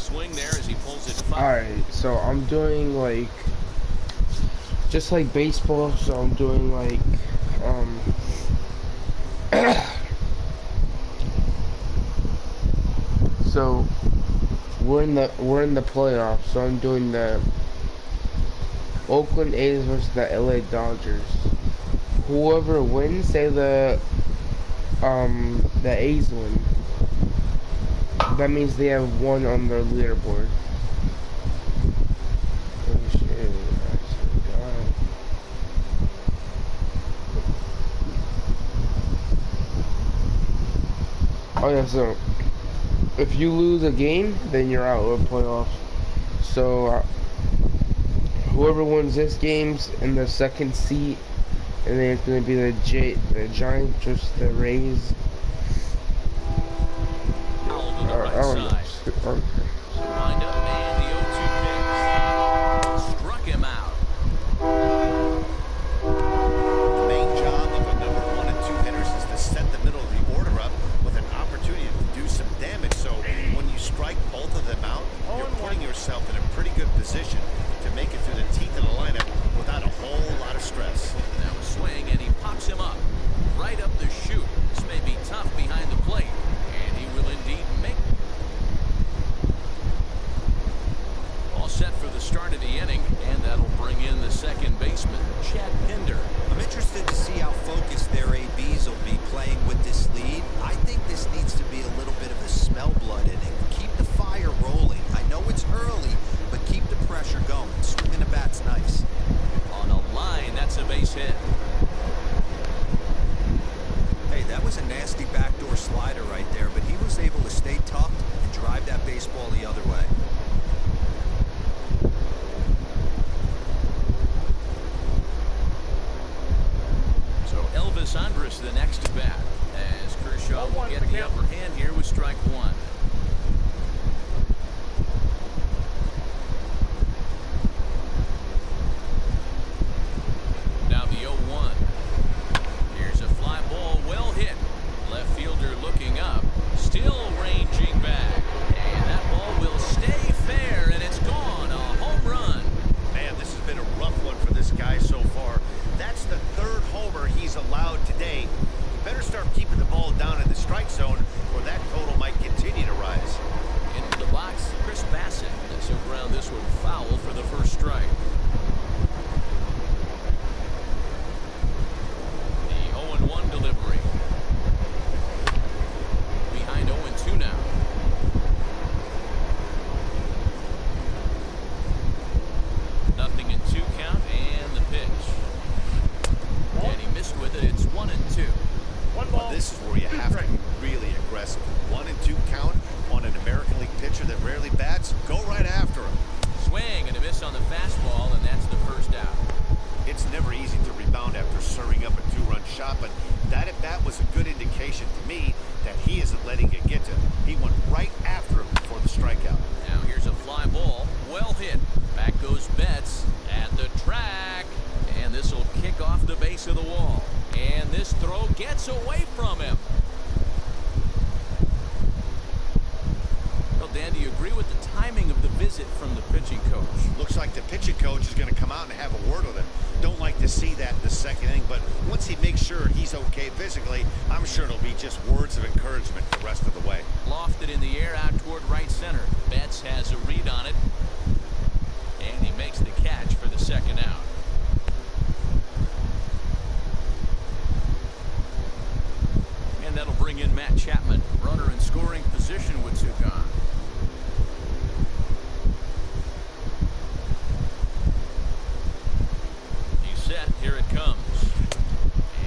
swing there as he pulls it foul. Alright, so I'm doing like just like baseball, so I'm doing like so we're in the playoffs, so I'm doing the Oakland A's versus the LA Dodgers. Whoever wins, say the A's win. That means they have one on their leaderboard. Oh shit, oh yeah, so if you lose a game, then you're out of playoffs. So whoever wins this game's in the second seat, and then it's gonna be the Giants versus the Rays. Foul to the right side. Wind up and the 0-2 pitch. Struck him out. The main job of a number 1 and 2 hitters is to set the middle of the order up with an opportunity to do some damage. So when you strike both of them out, you're putting yourself in a pretty good position to make it through the teeth of the lineup without a whole lot of stress. Now a swing, and he pops him up. Right up the chute. This may be tough behind the plate. And he will indeed make it. All set for the start of the inning, and that'll bring in the second baseman, Chad Pinder. I'm interested to see how focused their ABs will be playing with this lead. I think this needs to be a little bit of a smell blood inning. Keep the fire rolling. I know it's early, but keep the pressure going. Swinging the bat's nice. On a line, that's a base hit. Hey, that was a nasty backdoor slider right there, but he was able to stay tough and drive that baseball the other way. So Elvis Andrus the next to bat, as Kershaw will get the upper hand here with strike one. Now the 0-1. Here's a fly ball, well hit. Left fielder looking up, still ranging back. And that ball will stay fair, and it's gone. A home run. Man, this has been a rough one for this guy so far. That's the 3rd homer he's allowed today. He better start keeping the ball down in the strike zone, or that total might continue to rise. Into the box, Chris Bassett. So ground this one foul for the first strike. The 0-1 delivery. Behind 0-2 now. Nothing in 2 count, and the pitch. And he missed with it. It's 1-2. Well, this is where you have to be really aggressive. 1 and 2 count on an American League pitcher that rarely bats. Go right after him. Swing and a miss on the fastball, and that's the first out. It's never easy to rebound after serving up a 2-run shot, but that at bat was a good indication to me that he isn't letting it get to him. He went right after him before the strikeout. Now here's a fly ball, well hit. Back goes Betts at the track, and this will kick off the base of the wall. And this throw gets away from him. Well, Dan, do you agree with the timing of the visit from the pitching coach? Looks like the pitching coach is going to come out and have a word with him. Don't like to see that in the second inning, but once he makes sure he's okay physically, I'm sure it'll be just words of encouragement the rest of the way. Lofted in the air out toward right center. Betts has a read on it, and he makes the catch for the second out. And that'll bring in Matt Chapman, runner in scoring position with 2 gone. He's set. Here it comes.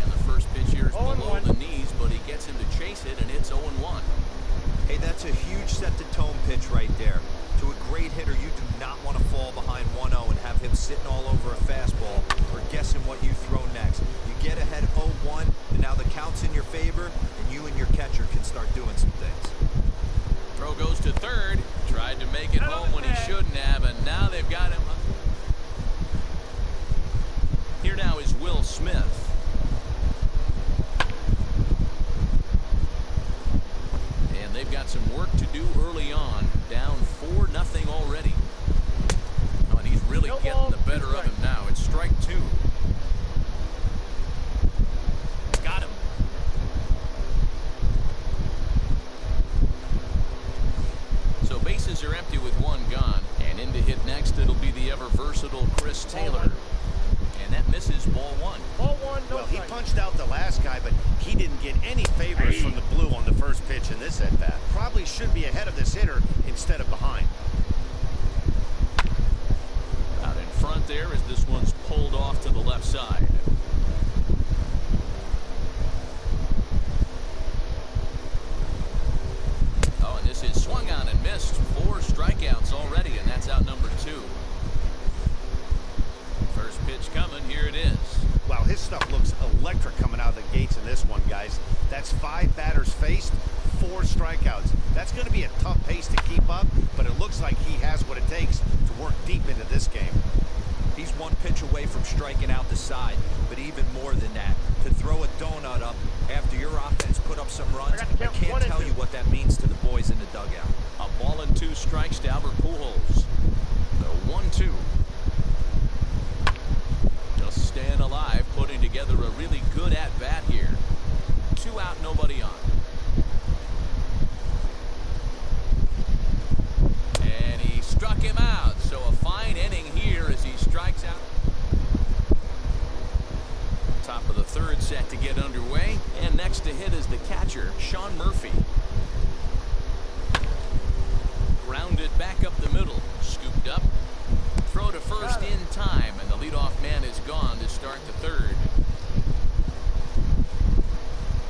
And the first pitch here is below the knees, but he gets him to chase it, and it's 0-1. Hey, that's a huge set-the-tone pitch right there. To a great hitter, you do not want to fall behind 1-0 and have him sitting all over a fastball or guessing what you throw next. You get ahead 0-1, and now the count's in your favor, and you and your catcher can start doing some things. Throw goes to third. Tried to make it home when he shouldn't have, and now they've got him. Here now is Will Smith. And they've got some work to do early on. Down 4-0. bases are empty with one gone. And in to hit next, it'll be the ever-versatile Chris Taylor. And that misses ball one. Ball one, no Well, he strike. punched out the last guy, but he didn't get any favors from the blue on the first pitch in this at-bat. Probably should be ahead of this hitter instead of behind. Out in front there as this one's pulled off to the left side. Oh, and this is swung on and missed. 4 strikeouts already, and that's out number 2. First pitch coming. Here it is. Wow, his stuff looks electric coming out of the gates in this one, guys. That's 5 batters faced, 4 strikeouts. That's going to be a tough pace to keep up, but it looks like he has what it takes to work deep into this game. He's 1 pitch away from striking out the side, but even more than that, to throw a donut up after your offense put up some runs, I can't tell you what that means to the boys in the dugout. A ball and 2 strikes to Albert Pujols. The 1-2. Just staying alive, putting together a really good at-bat here. 2 out, nobody on. And he struck him out, so a fine inning here as he strikes out. Top of the 3rd set to get underway, and next to hit is the catcher, Sean Murphy. Grounded back up the middle, scooped up. Throw to first in time, and the leadoff man is gone to start the 3rd.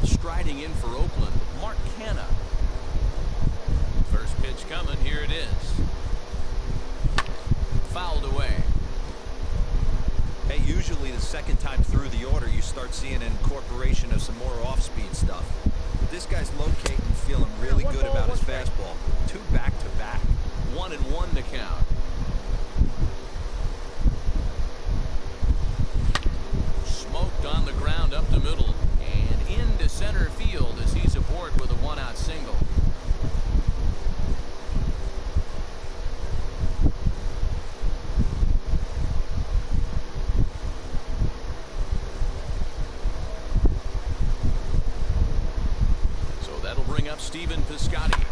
Striding in for Oakland, Mark Canha. First pitch coming, here it is. Fouled away. Hey, usually the second time through the order, you start seeing an incorporation of some more off-speed stuff. But this guy's locating, feeling really good about his fastball. 2 back-to-back. 1-1 to count. Smoked on the ground up the middle and into center field as he's aboard with a 1-out single. So that'll bring up Stephen Piscotty.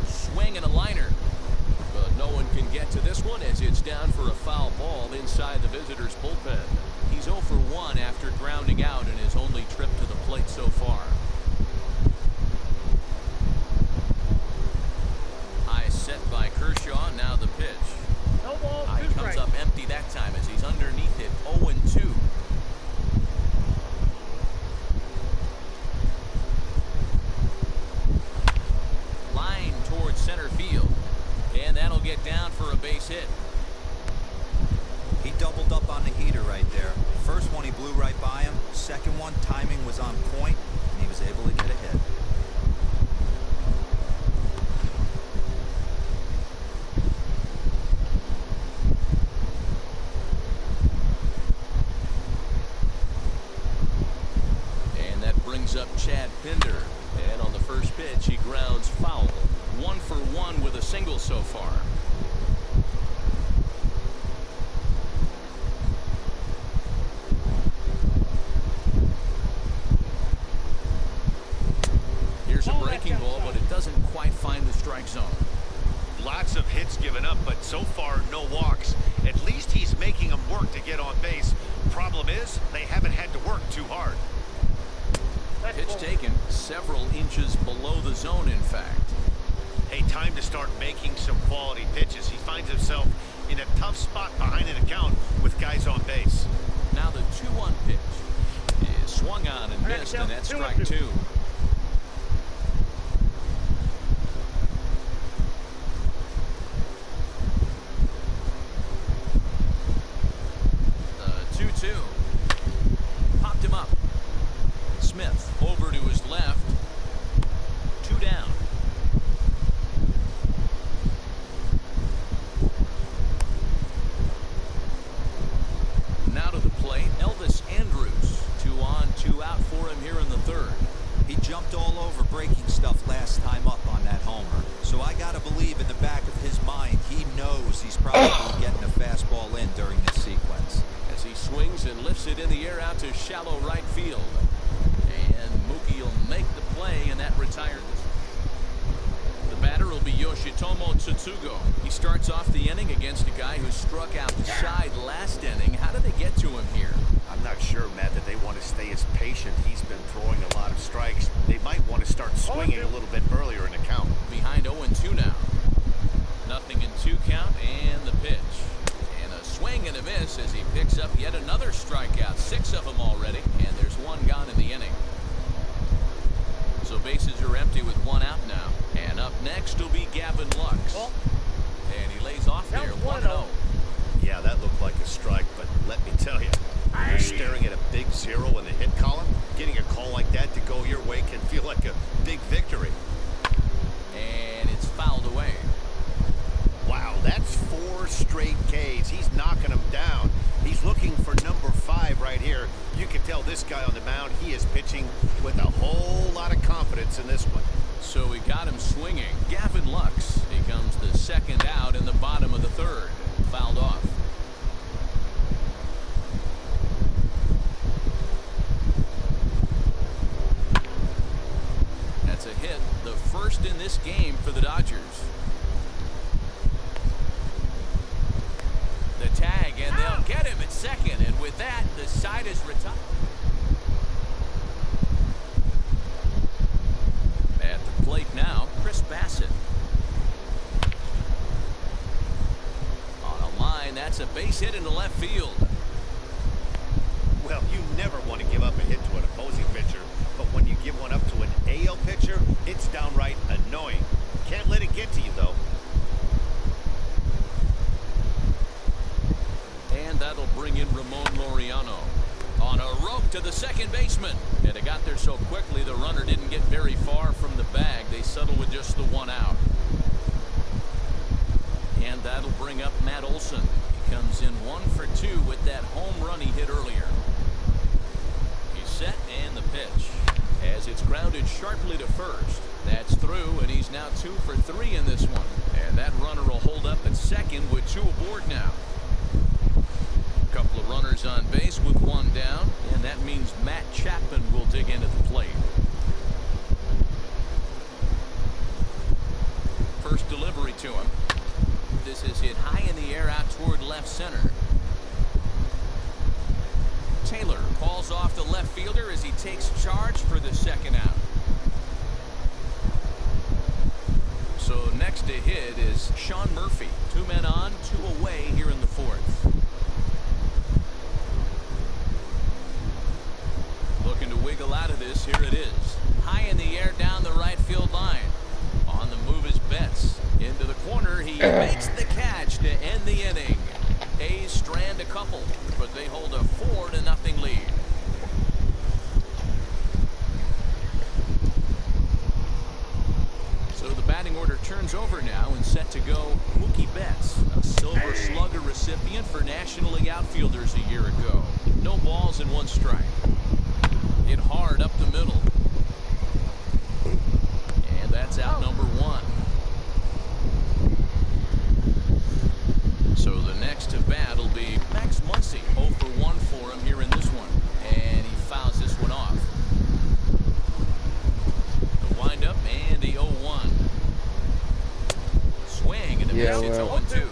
Swing and a liner. But no one can get to this one as it's down for a foul ball inside the visitors' bullpen. He's 0 for 1 after grounding out in his only trip to the plate so far. High set by Kershaw. Now the pitch. No ball, He 2 comes strikes. up empty that time as he's underneath it. 0-2. Line towards center field. And that'll get down for a base hit. He doubled up on the heater right there. First one he blew right by him. Second one, timing was on point, and he was able to get a hit. And that brings up Chad Pinder. And on the first pitch, he grounds foul. 1 for 1 with a single so far. Here's a breaking ball, but it doesn't quite find the strike zone. Lots of hits given up, but so far no walks. At least he's making them work to get on base. Problem is, they haven't had to work too hard. Pitch taken several inches below the zone, in fact. Hey, time to start making some quality pitches. He finds himself in a tough spot behind an account with guys on base. Now the 2-1 pitch is swung on and missed, and that's strike 2. The 2-2. Popped him up. Smith over to his left. 2 down. Now to the plate, Elvis Andrus. 2 on, 2 out for him here in the 3rd. He jumped all over breaking stuff last time up on that homer. So I got to believe in the back of his mind, he knows he's probably getting a fastball in during this sequence. As he swings and lifts it in the air out to shallow right field. And Mookie will make the play, and that retires. The batter will be Yoshitomo. Tomo Tsutsugo. He starts off the inning against a guy who struck outside last inning. How did they get to him here? I'm not sure, Matt, that they want to stay as patient. He's been throwing a lot of strikes. They might want to start swinging a little bit earlier in the count. Behind 0-2 now. 0-2 count and the pitch. And a swing and a miss as he picks up yet another strikeout. 6 of them already, and there's 1 gone in the inning. So bases are empty with 1 out now. And up next will be Gavin Lux. And he lays off there, 1-0. Yeah, that looked like a strike, but let me tell you, you're staring at a big 0 in the hit column. Getting a call like that to go your way can feel like a big victory. And it's fouled away. Wow, that's 4 straight Ks. He's knocking them down. He's looking for number 5 right here. You can tell this guy on the mound, he is pitching with a whole lot of confidence in this one. So we got him swinging. Gavin Lux becomes the 2nd out in the bottom of the 3rd. Fouled off. That's a hit, the 1st in this game for the Dodgers. The tag, and they'll get him at 2nd, and with that, the side is retired. At the plate now, Chris Bassett. On a line, that's a base hit into left field. Well, you never want to give up a hit to an opposing pitcher, but when you give one up to an AL pitcher, it's downright annoying. Can't let it get to you, though. And that'll bring in Ramon Laureano on a rope to the 2nd baseman. And it got there so quickly the runner didn't get very far from the bag. They settled with just the 1 out. And that'll bring up Matt Olson. He comes in 1 for 2 with that home run he hit earlier. He's set and the pitch. As it's grounded sharply to 1st. That's through, and he's now 2 for 3 in this one. And that runner will hold up at 2nd with 2 aboard now. Couple of runners on base with 1 down, and that means Matt Chapman will dig into the plate. First delivery to him. This is hit high in the air out toward left center. Taylor calls off the left fielder as he takes charge for the 2nd out. So next to hit is Sean Murphy. 2 men on, 2 away here in the 4th. Looking to wiggle out of this. Here it is. High in the air down the right field line. On the move is Betts. Into the corner. He makes the catch to end the inning. A's strand a couple, but they hold a 4-0 lead. So the batting order turns over now and set to go Mookie Betts, a Silver Slugger recipient for National League outfielders a year ago. No balls and 1 strike. Hit hard up the middle. And that's out number 1. So the next to bat will be Max Muncy. 0 for 1 for him here in this one. And he fouls this one off. The windup and the 0-1. Swing and a miss. It's 0-2.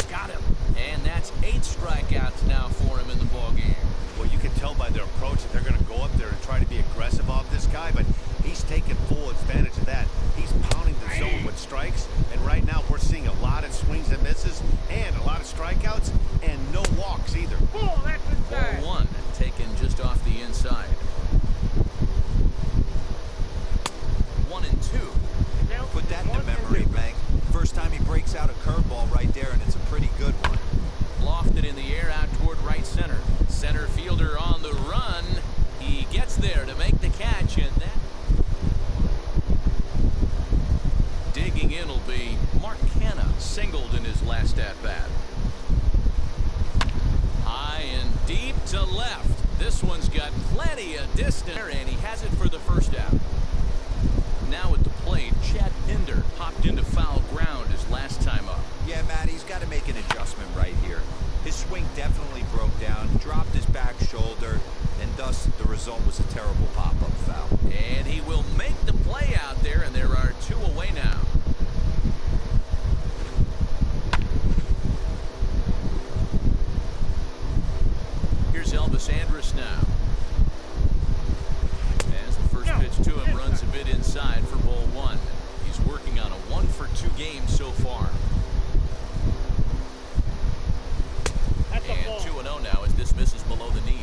Got him. And that's 8 strikeouts now for him in the ballgame. Well, you can tell by their approach that they're going to go up there and try to be aggressive off this guy, but he's taking full advantage of that. He's pounding the zone with strikes, and right now we're seeing a lot of swings and misses and a lot of strikeouts and no walks either. Ball 1 taken just off the inside. 1-2. Put that in the memory bank. First time he breaks out a curveball right there, and it's a pretty good one. Lofted in the air out toward right center. Center fielder on the run. He gets there to make the catch, and that digging in will be Mark Canha, singled in his last at-bat. High and deep to left. This one's got plenty of distance, and he has it for the 1st out. Now at the plate, Chad Pinder hopped into foul ground his last time up. Yeah, Matt, he's got to make an adjustment right here. His swing definitely broke down, dropped his back shoulder, and thus the result was a terrible pop-up foul. And he will make game so far. And 2-0 now as this misses below the knees.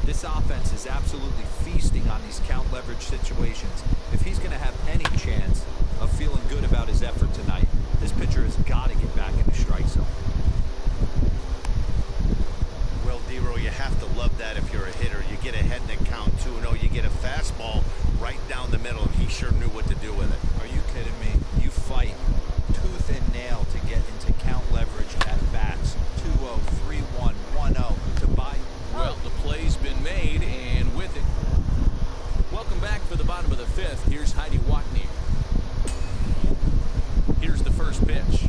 This offense is absolutely feasting on these count leverage situations. If he's going to have any chance of feeling good about his effort tonight, this pitcher has got to get back in the strike zone. Well, D-Row, you have to love that if you're a hitter. You get ahead in the count 2-0, you get a fastball right down the middle, and he sure knew what to do with it. Are you kidding me? You fight tooth and nail to get into count leverage at bats. 2-0, 3-1, 1-0 to buy. Well, the play's been made, and with it. Welcome back for the bottom of the fifth. Here's Heidi Watney. Here's the first pitch.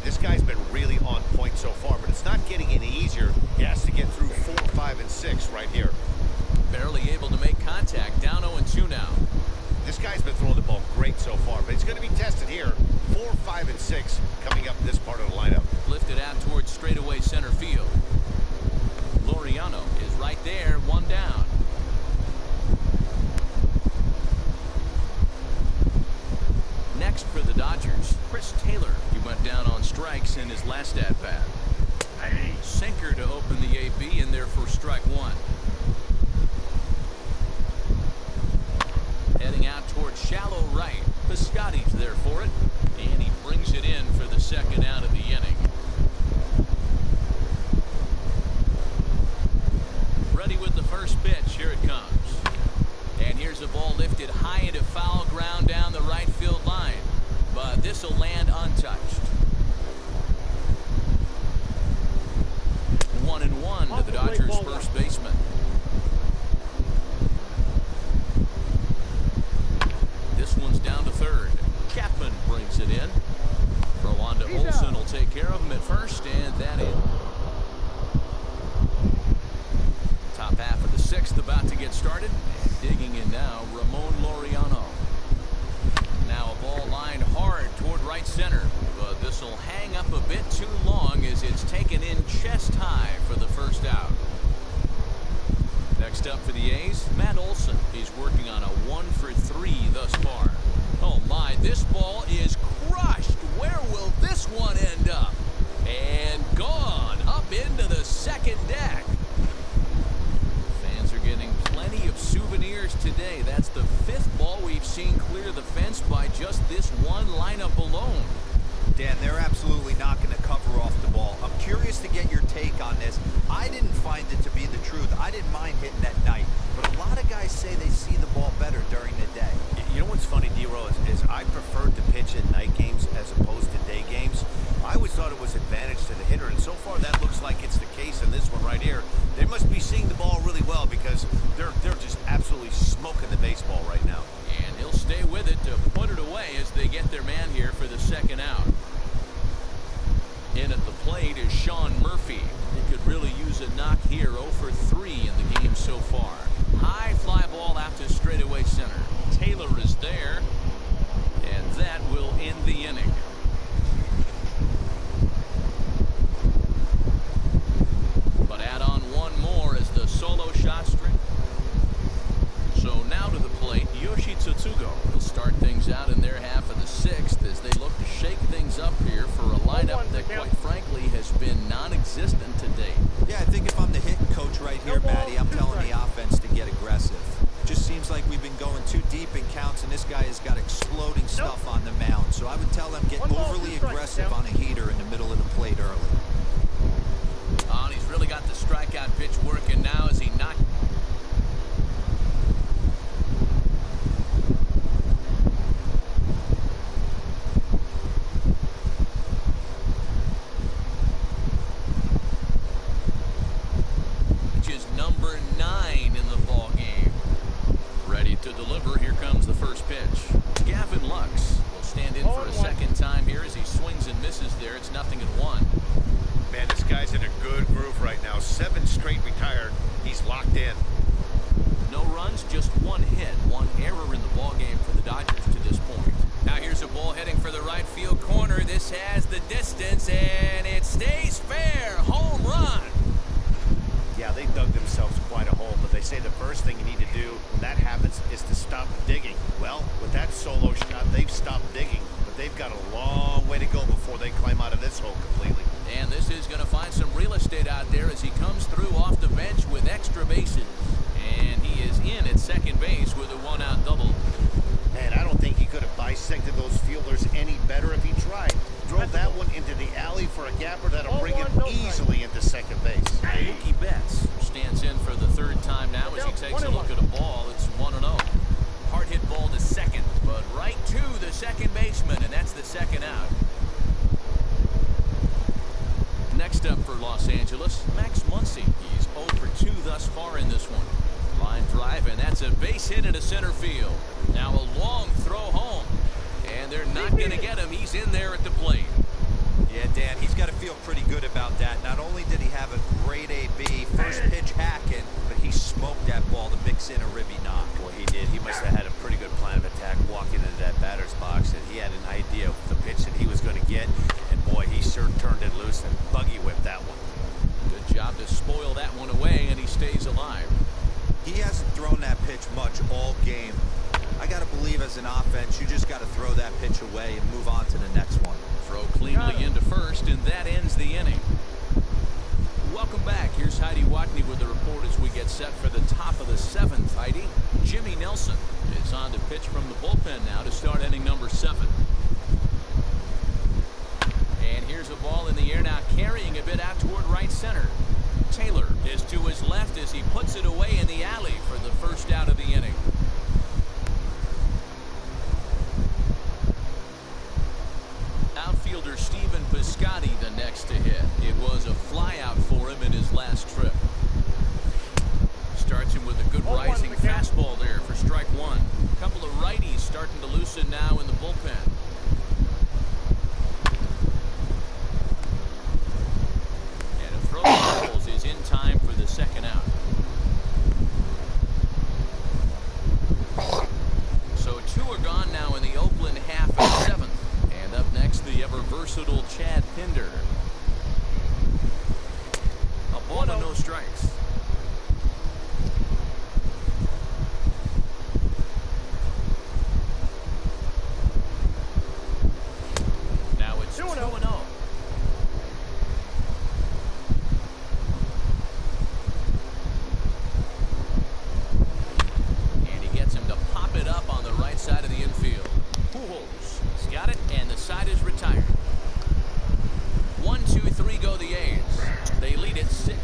This guy's been really on point so far, but it's not getting any easier. He has to get through 4, 5, and 6 right here. Barely able to make contact. Down 0-2 now. This guy's been throwing the ball great so far, but he's going to be tested here. 4, 5, and 6 coming up in this part of the lineup. Lifted out towards straightaway center field. Laureano is right there, one down. Next for the Dodgers, Chris Taylor. He went down on strikes in his last at-bat. Sinker to open the AB in there for strike one. Heading out towards shallow right. Piscotty's there for it, and he brings it in for the second out of the inning. Ready with the first pitch. Here it comes. And here's a ball lifted high into foul ground down the right field line. But this will land untouched. 1-1 to the Dodgers first baseman. This one's down to third. Chapman brings it in. Throw on to Olsen will take care of him at first, and that in. Top half of the sixth about to get started. And digging in now, Ramon Laureano. Now a ball lined hard toward right center, but this will hang up a bit too long as it's taken in chest high for the first out. Next up for the A's, Matt Olson. He's working on a 1-for-3 thus far. Oh my, this ball is crushed. Where will this one end up? And gone up into the second deck. Fans are getting plenty of souvenirs today. That's the fifth ball we've seen clear the fence by just this one lineup alone. Dan, they're absolutely not going to cover off the ball. I'm curious to get your take on this. I didn't find it to be the truth. I didn't mind hitting at night, but a lot of guys say they see the ball better during the day. You know what's funny, D-Row, is I preferred to pitch at night games as opposed to day games. I always thought it was advantage to the hitter, and so far that looks like it's the case in this one right here. They must be seeing the ball really well because they're just absolutely smoking the baseball right now. And he'll stay with it to put it away as they get their man here for the second out. In at the plate is Sean Murphy. He could really use a knock here. 0-for-3 in the game so far. High fly ball out to straightaway center. Taylor is there, and that will end the inning. But add on one more as the solo shot string. So now to the plate, Yoshi Tsutsugo will start things out in their half of the sixth as they look to shake things up here for a lineup that, quite frankly, has been non-existent to date. Yeah, I think if I'm the hitting coach right here, Matty, I'm telling the offense to get aggressive. Just seems like we've been going too deep in counts, and this guy has got exploding stuff on the mound. So I would tell them get overly aggressive on a heater in the middle of the plate early. Oh, and he's really got the strikeout pitch working now as he knocks. Which is number 9 in the ball game. Ready to deliver. Here comes the first pitch. Gavin Lux will stand in for a second time here as he swings and misses there. It's 0-1. Man, this guy's in a good groove right now. 7 straight retired. He's locked in. No runs, just one hit, one error in the ball game for the Dodgers to this point. Now here's a ball heading for the right field corner. This has the distance, and it stays fair. Home run. Yeah, they dug themselves quite a hole, but they say the first thing you need to do when that happens is to stop digging. Well, with that solo shot, they've stopped digging, but they've got a long way to go before they climb out of this hole completely. And this is going to find some real estate out there as he comes through off the bench with extra bases. And he is in at second base with a one-out double. Man, I don't think he could have bisected those fielders any better if he tried. Drove that one into the alley for a gapper that'll bring him easily into second base. Mookie Betts stands in for the third time now as he takes a look at a ball. It's 1-0. Hard hit ball to second, but right to the second baseman, and that's the second out. Next up for Los Angeles, Max Muncy. He's 0 for 2 thus far in this one. Line drive, and that's a base hit into center field. Now a long throw home, and they're not going to get him. He's in there at the plate. Yeah, Dan, he's got to feel pretty good about that. Not only did he have a great AB, first pitch hacking, but he smoked that ball to mix in a ribby knock. Well, he did. He must have had a pretty good plan of attack walking into that batter's box, and he had an idea of the pitch that he was going to get. And boy, he sure turned it loose and buggy whipped that one. Good job to spoil that one away, and he stays alive. He hasn't thrown that pitch much all game. I got to believe as an offense, you just got to throw that pitch away and move on to the next one. Throw cleanly into first, and that ends the inning. Welcome back. Here's Heidi Watney with the report as we get set for the top of the 7th. Heidi, Jimmy Nelson is on to pitch from the bullpen now to start inning number 7. And here's a ball in the air now, carrying a bit out toward right center. Taylor is to his left as he puts it away in the alley for the first out of the inning. Outfielder Stephen Piscotty the next to hit. It was a flyout for him in his last trip. Starts him with a good rising fastball there for strike one. A couple of righties starting to loosen now in the bullpen. And a throw to is in time for the second out. So 2 are gone now in the Oakland half of the 7th. And up next, the ever-versatile Chad Pinder. A ball and no strikes. Now it's 2-0. And he gets him to pop it up on the right side of the infield. Pujols has got it, and the side is retired. 1, 2, 3 go the A's. They lead it 6.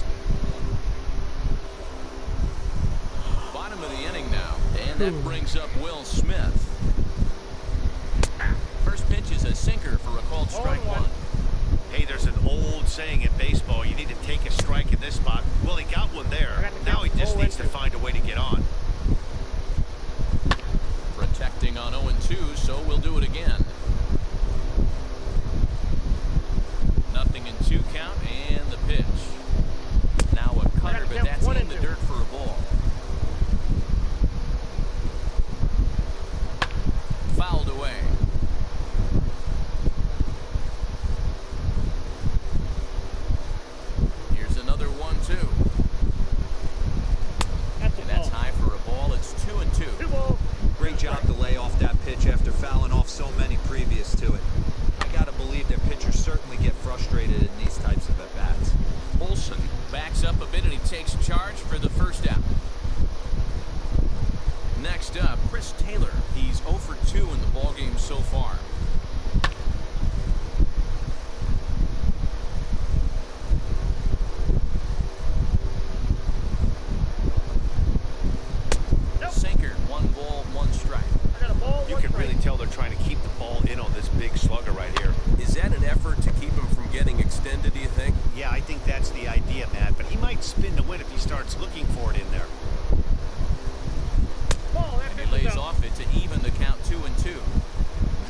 Bottom of the inning now, and that brings up Will Smith. First pitch is a sinker for a called strike one. Hey, there's an old saying in baseball, you need to take a strike in this spot. Well, he got one there. Now he just needs to find a way to get on. Protecting on 0-2, so we'll do it again. Nothing in 2 count, and the pitch. Now a cutter, but that's in the dirt for a ball. Fouled away. Here's another 1-2. And that's high for a ball. It's 2-2. Great job to lay off that pitch after fouling off so many previous to it. I got to believe that pitchers certainly get frustrated in these types of at-bats. Olsen backs up a bit and he takes charge for the first out. Next up, Chris Taylor. He's 0 for 2 in the ballgame so far. Sinker, 1 ball, 1 strike. You can really tell they're trying to keep the ball in on this big slugger right here. Is that an effort to keep him from getting extended, do you think? Yeah, I think that's the idea, Matt, but he might spin to win if he starts looking for it in there. And he lays off it to even the count 2-2.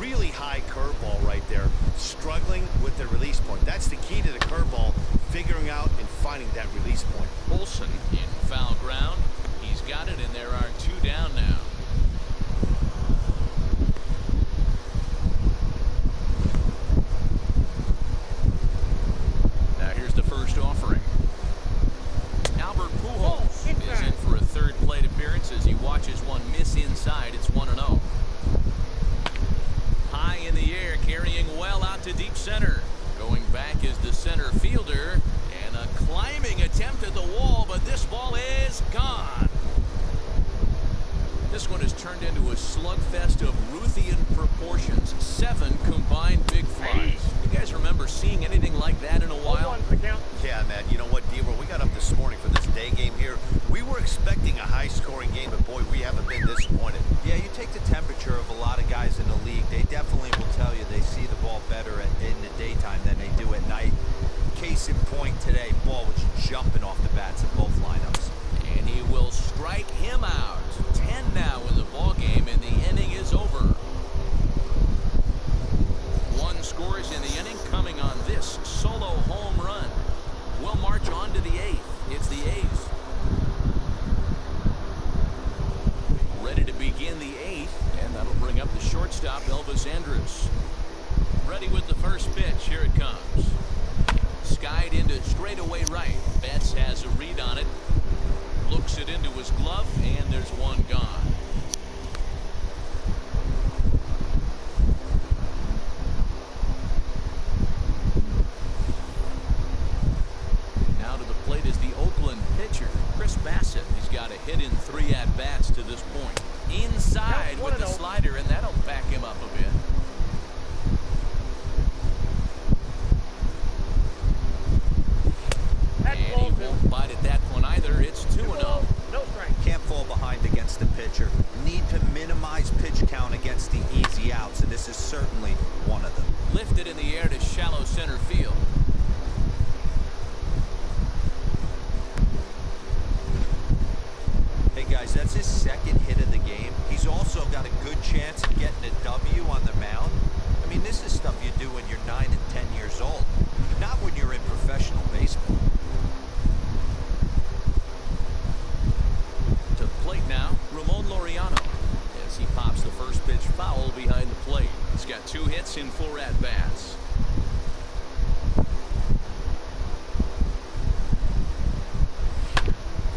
Really high curveball right there. Struggling with the release point. That's the key to the curveball, figuring out and finding that release point. Olsen in foul ground. He's got it, and there are 2 down now. Now here's the first offering. Albert Pujols is in for a 3rd plate appearance. Gets inside. It's 1-0. High in the air, carrying well out to deep center. Going back is the center fielder, and a climbing attempt at the wall, but this ball is gone. This one has turned into a slugfest of Ruthian proportions. 7 combined big flies. You guys remember seeing anything like that in a while? Yeah, man. You know what, Deaver? We got up this morning for this day game here. We were expecting a high-scoring game, but boy, we haven't been disappointed. Yeah, you take the temperature of a lot of guys in the league. They definitely will tell you they see the ball better in the daytime than they do at night. Case in point today, ball was jumping off the bats in both lineups. And he will strike him out. 10 now in the ball game, and the inning is over. 1 scores in the inning, coming on this solo home run. We'll march on to the 8th. It's the A's. Ready to begin the 8th, and that'll bring up the shortstop, Elvis Andrus. Ready with the first pitch. Here it comes. Skied into straightaway right. Betts has a read on it. Looks it into his glove, and there's one gone. Now to the plate is the Oakland pitcher, Chris Bassett. He's got a hit in 3 at-bats to this point. Inside with the slider, and that'll back him up a bit. And he won't bite at that one either. It's 2-0. Can't fall behind against the pitcher. Need to minimize pitch count against the easy outs, and this is certainly one of them. Lifted in the air to shallow center field. Hey guys, that's his 2nd hit of the game. He's also got a good chance of getting a W on the mound. I mean, this is stuff you do when you're 9 and 10 years old, not when you're in professional baseball. To the plate now, Ramon Laureano, as he pops the first pitch foul behind the plate. He's got 2 hits in 4 at-bats.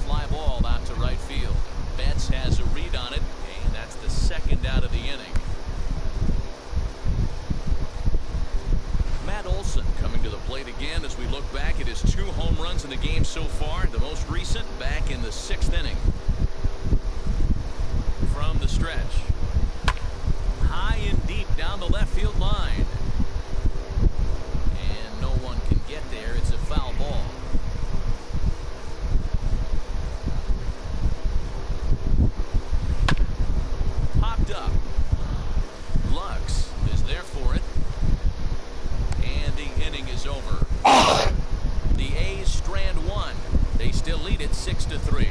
Fly ball out to right field. Betts has a read on it, and that's the 2nd out of the inning. Matt Olson coming to the plate again as we look back at his 2 home runs in the game so far. The most recent back in the 6th inning. From the stretch. High and deep down the left field line. And no one can get there. It's a foul ball. Popped up. Lux is there for it. And the inning is over. The A's strand 1. They still lead it 6-3.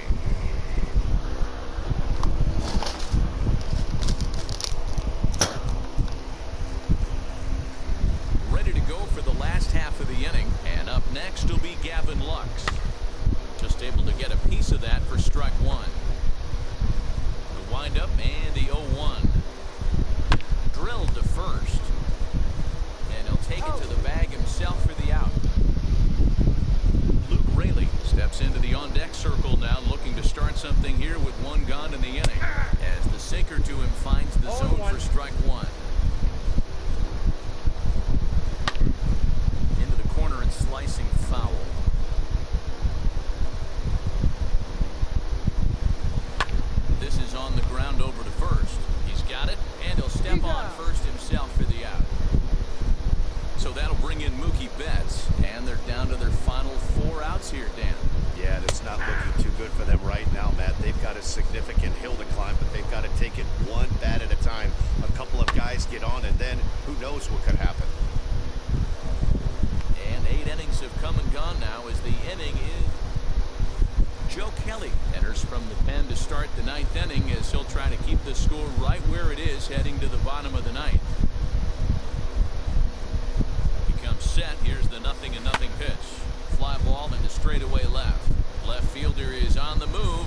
Ready to go for the last half of the inning, and up next will be Gavin Lux. Just able to get a piece of that for strike 1. The windup and the 0-1. Drilled to first. And he'll take it to the bag himself for the out. Luke Raley steps into the on-deck circle now, looking to start something here with 1 gone in the inning. As the sinker to him finds the zone for strike 1. Into the corner and slicing foul. This is on the ground over to first. He's got it, and he'll step on first himself for the out. So that'll bring in Mookie Betts, and they're down to their final 4 outs here, Dan. Yeah, it's not looking too good for them right now, Matt. They've got a significant hill to climb, but they've got to take it 1 bat at a time. A couple of guys get on, and then who knows what could happen. And 8 innings have come and gone now as the inning is. Joe Kelly enters from the pen to start the 9th inning as he'll try to keep the score right where it is heading to the bottom of the 9th. Set. Here's the 0-0 pitch. Fly ball into straightaway left. Left fielder is on the move,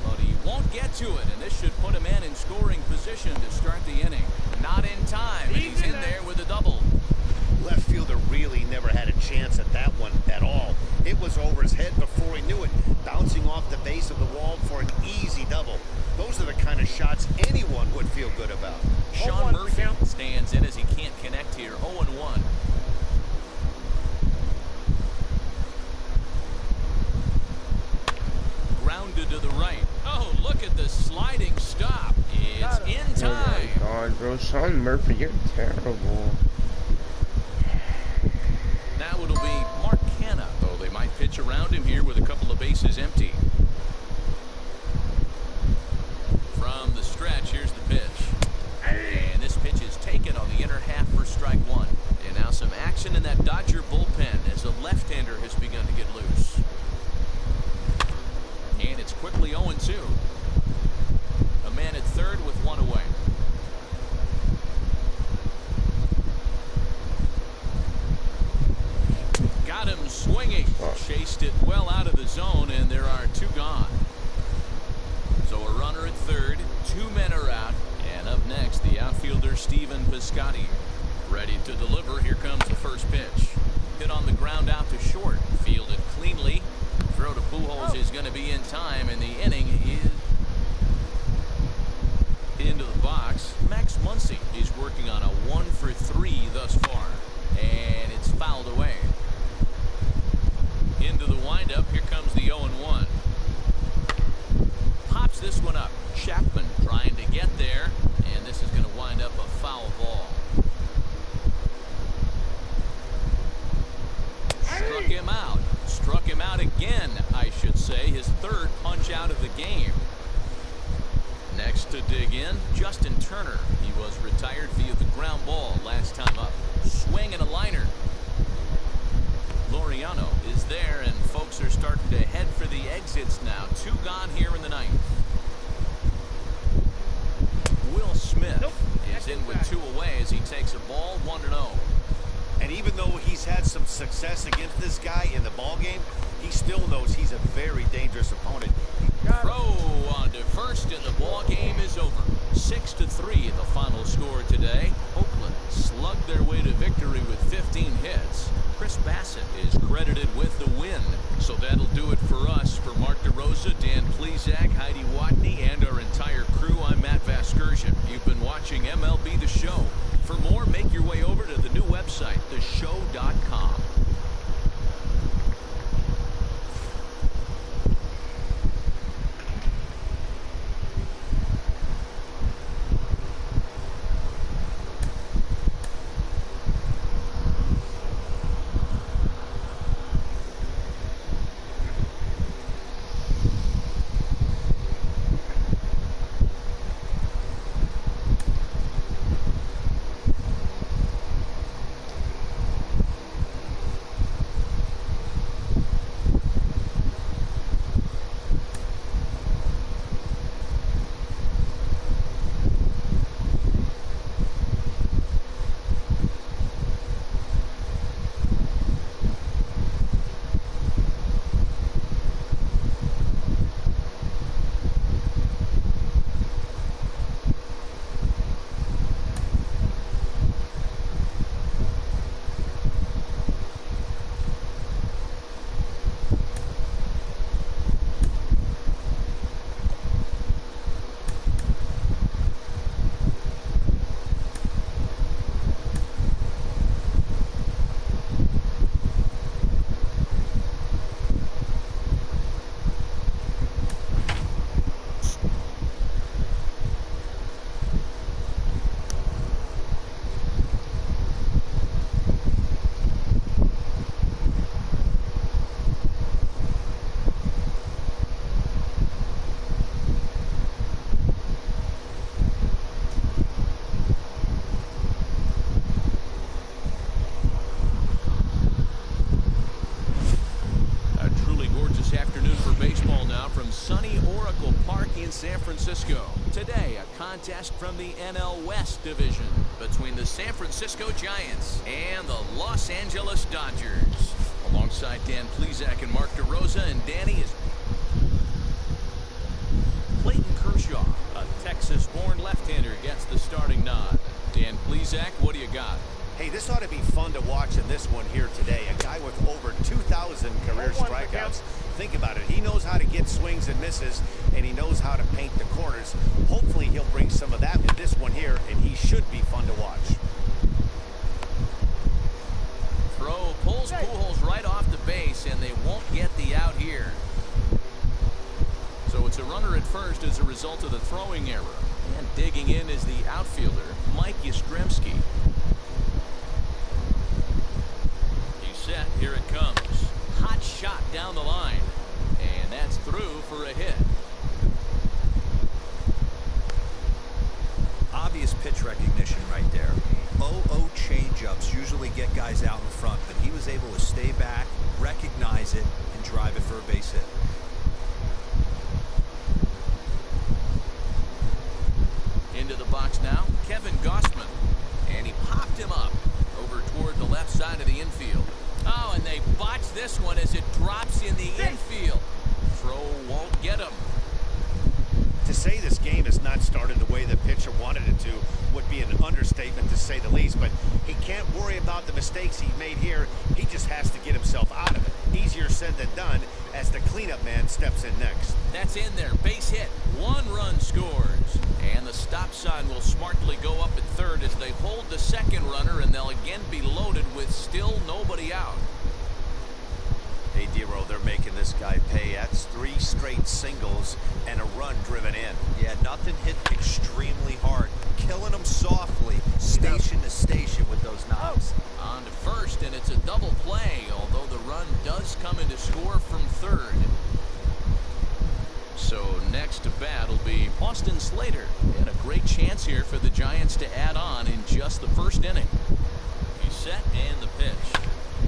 but he won't get to it, and this should put a man in scoring position to start the inning. Not in time, and he's in there with a double. Left fielder really never had a chance at that one at all. It was over his head before he knew it, bouncing off the base of the wall for an easy double. Those are the kind of of shots anyone would feel good about. Sean Murphy stands in as he can't connect here. 0-1. Grounded to the right. Oh, look at the sliding stop. It's in time. Oh my God, bro. Sean Murphy, you're terrible. Now it'll be Mark Canha, though they might pitch around him here with a couple of bases empty. From the stretch, here's the pitch. And this pitch is taken on the inner half for strike one. And now some action in that Dodger bullpen as a left-hander has begun to get loose. And it's quickly 0-2. A man at third with one away. Got him swinging. Chased it well out of the zone, and there are two gone. So a runner at third, two men are out, and up next the outfielder Stephen Piscotty. Ready to deliver. Here comes the first pitch. Hit on the ground out to short. Fielded cleanly. Throw to Pujols is going to be in time, and the inning is into the box. Max Muncy is working on a 1-for-3 thus far, and it's fouled away. Into the windup. Here comes the 0-1. Pops this one up. Chapman trying to get there, and this is going to wind up a foul ball. Struck him out. Struck him out again, I should say. His third punch out of the game. Next to dig in, Justin Turner. He was retired via the ground ball last time up. Swing and a liner. Laureano is there, and folks are starting to head for the exits now. Two gone here in the ninth. Will Smith is in with two away as he takes a ball 1-0. And even though he's had some success against this guy in the ball game, he still knows he's a very dangerous opponent. Throw on to first, and the ball game is over. 6-3 the final score today. Oakland slugged their way to victory with 15 hits. Chris Bassett is credited with the win. So that'll do it for us. For Mark DeRosa, Dan Plesac, Heidi Watney, and our entire crew, I'm Matt Vasgersian. You've been watching MLB The Show. For more, make your way over to the new website, theshow.com. San Francisco. Today, a contest from the NL West division between the San Francisco Giants and the Los Angeles Dodgers. Alongside Dan Plesac and Mark DeRosa, and Danny is Clayton Kershaw, a Texas-born left-hander, gets the starting nod. Dan Plesac, what do you got? Hey, this ought to be fun to watch in this one here today. A guy with over 2,000 career strikeouts. Think about it. He knows how to get swings and misses, and he knows how to paint the corners. Hopefully here, and he should be fun to watch. Throw pulls Pujols right off the base, and they won't get the out here. So it's a runner at first as a result of the throwing error. And digging in is the outfielder, Mike Yastrzemski. He's set. Here it comes. Hot shot down the line. And that's through for a hit. Obvious pitch recognition right there. 0-0 changeups usually get guys out in front, but he was able to stay back, recognize it, and drive it for a base hit. Into the box now, Kevin Gausman. And he popped him up over toward the left side of the infield. Oh, and they botch this one as it drops in the infield. Throw won't get him. To say this game has not started the way the pitcher wanted it to would be an understatement, to say the least, but he can't worry about the mistakes he made here. He just has to get himself out of it. Easier said than done as the cleanup man steps in next. That's in there. Base hit. 1 run scores. And the stop sign will smartly go up at third as they hold the second runner, and they'll again be loaded with still nobody out. Hey, Dero, they're making this guy pay. That's 3 straight singles and a run driven in. Yeah, nothing hit extremely hard. Killing them softly, station to station with those knocks. On to first, and it's a double play, although the run does come in to score from third. So next to bat will be Austin Slater. And a great chance here for the Giants to add on in just the first inning. He's set, and the pitch.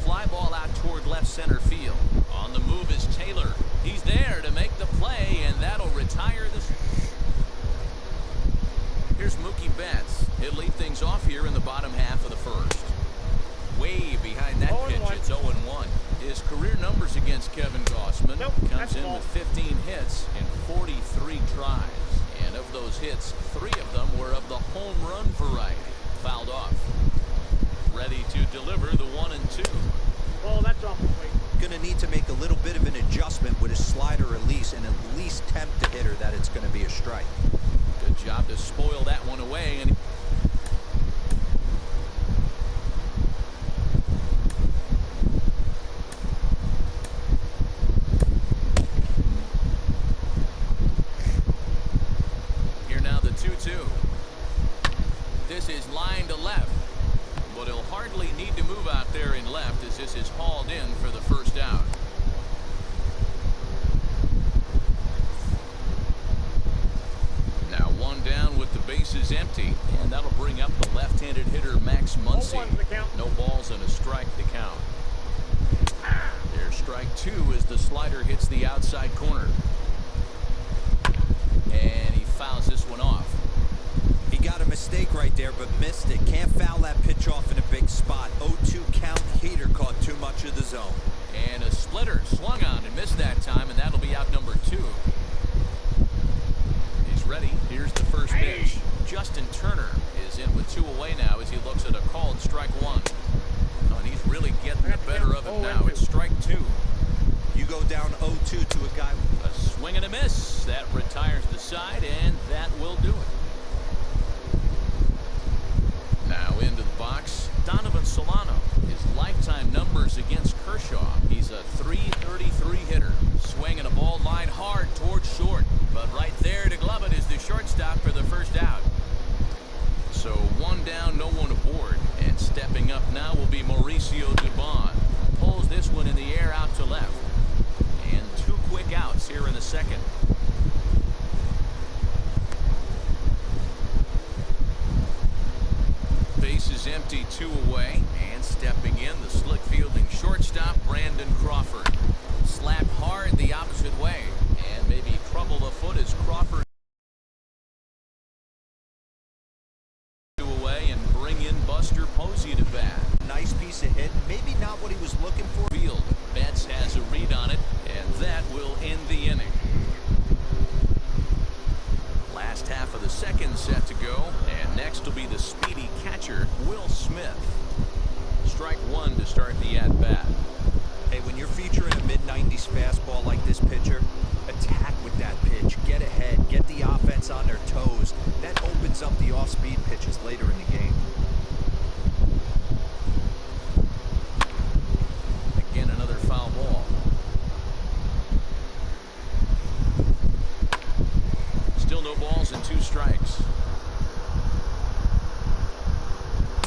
Fly ball out toward left center field. On the move is Taylor. He's there to make the play, and that'll retire this. Here's Mookie Betts. He'll lead things off here in the bottom half of the first. Way behind that pitch, it's 0-1. His career numbers against Kevin Gausman comes in with 15 hits in 43 tries. And of those hits, 3 of them were of the home run variety. Fouled off. Ready to deliver the 1-2. Oh, that's off the plate. Going to need to make a little bit of an adjustment with his slider release and at least tempt the hitter that it's going to be a strike. Good job to spoil that one away. And here now the 2-2. This is line to left. But he'll hardly need to move out there in left as this is hauled in for the first out. Now 1 down with the bases empty, and that'll bring up the left-handed hitter Max Muncy. No balls and a strike to count. There's strike 2 as the slider hits the outside corner. And he fouls this one off. He got a mistake right there, but missed it. Can't foul that pitch off in a big spot. 0-2 count. Heater caught too much of the zone. And a splitter swung on and missed that time, and that'll be out number 2. He's ready. Here's the first pitch. Justin Turner is in with 2 away now as he looks at a called strike 1. Oh, and he's really getting the better of it now. It's strike 2. You go down 0-2 to a guy. A swing and a miss. That retires the side, and that will do it. Now into the box, Donovan Solano. His lifetime numbers against Kershaw. He's a .333 hitter. Swinging a ball line hard towards short. But right there to glove it is the shortstop for the first out. So 1 down, no one aboard. And stepping up now will be Mauricio Dubon. Pulls this one in the air out to left. And 2 quick outs here in the second. Base is empty, 2 away, and stepping in the slick fielding shortstop Brandon Crawford. Slap hard the opposite way, and maybe trouble afoot as Crawford away and bring in Buster Posey to bat. Nice piece of hit, maybe not what he was looking for. Field. Betts has a read on it, and that will end the inning. Last half of the second set to go, and next will be the speedy catcher, Will Smith. Strike 1 to start the at-bat. Hey, when you're featuring a mid-90s fastball like this pitcher, attack with that pitch. Get ahead. Get the offense on their toes. That opens brings up the off-speed pitches later in the game. Again, another foul ball. Still no balls and 2 strikes.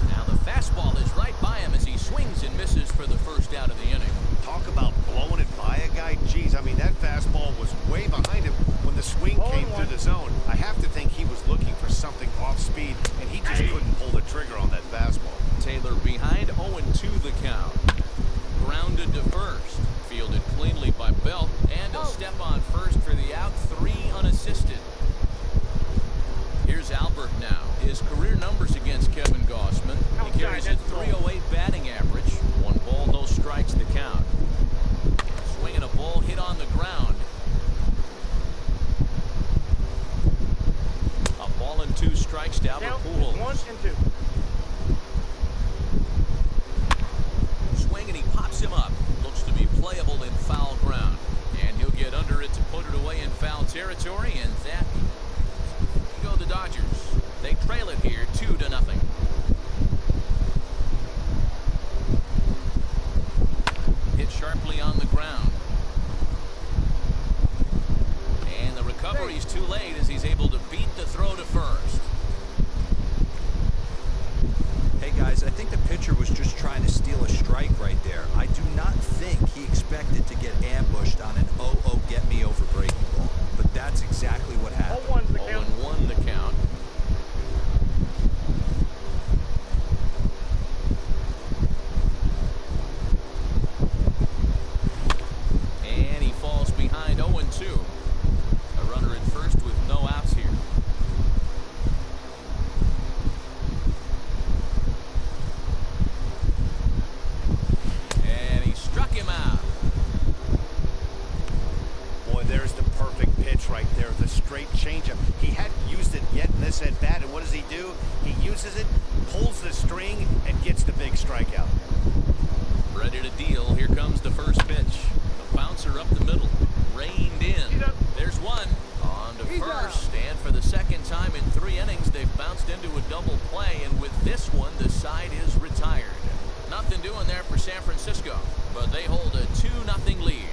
Now the fastball is right by him as he swings and misses for the first out of the inning. Talk about blowing it by a guy. Geez, I mean, that fastball was way behind him when the swing came through the zone. I have to think he was looking for something off speed, and he just couldn't pull the trigger on that fastball. Taylor behind 0-2 the count. Grounded to first. Fielded cleanly by Belt, and he'll step on first for the out. 3 unassisted. Here's Albert now. His career numbers against Kevin Gossman. He carries a .308 batting average. 1 ball, no strikes the count. Swinging a ball hit on the ground. A ball and 2 strikes to Albert Pujols. 1 and 2. Swing and he pops him up. Looks to be playable in foul ground. And he'll get under it to put it away in foul territory, and that go the Dodgers. They trail it here 2-0. Hit sharply on the ground. And the recovery's too late as he's able to beat the throw to first. Hey guys, I think the pitcher was just trying to steal a strike right there. I do not think he expected to get ambushed on an 0-0 get me over breaking ball. But that's exactly what happened. 0-1's the count. 0-1 the count. And he falls behind 0-2. A runner at first with no outs here. And he struck him out. Boy, there's the perfect pitch right there, the straight changeup. He hadn't used it yet in this at-bat, and what does he do? He uses it, pulls the string, and gets the big strikeout. Ready to deal. Here comes the first pitch. The bouncer up the middle. Reined in. There's one. On to first. And for the second time in 3 innings, they've bounced into a double play. And with this one, the side is retired. Nothing doing there for San Francisco. But they hold a 2-0 lead.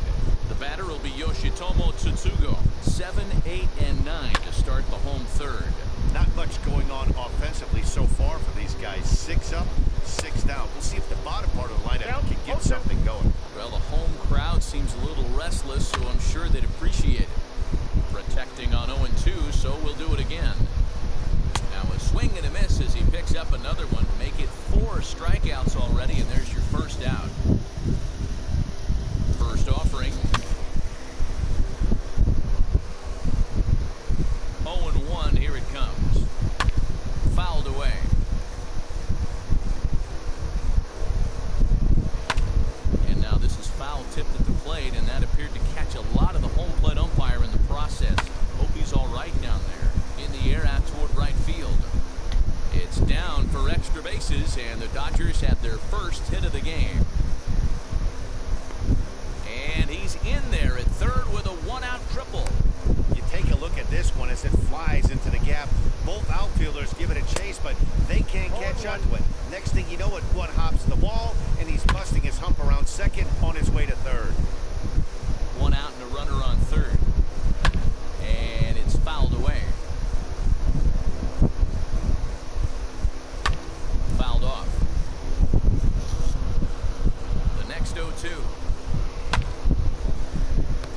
The batter will be Yoshitomo Tsutsugo. 7, 8, and 9 to start the home third. Not much going on offensively so far for these guys. 6 up, 6 down. We'll see if the bottom part of the lineup can get something going. Well, the home crowd seems a little restless, so I'm sure they'd appreciate it. Protecting on 0-2, so we'll do it again. Now a swing and a miss as he picks up another one. Make it 4 strikeouts already, and there's your first out. First offering. 0-1, here it comes. Fouled away. And now this is foul tipped at the plate, and that appeared to catch a lot of the home plate umpire in the process. Hope he's all right down there. In the air out toward right field. It's down for extra bases, and the Dodgers have their first hit of the game. And he's in there at third with a 1-out triple. You take a look at this one as it flies into the gap. Both outfielders give it a chase, but they can't catch up to it. Next thing you know, it one hops the wall, and he's busting his hump around second on his way to third. 1 out and a runner on third. And it's fouled away. Fouled off. The next 0-2.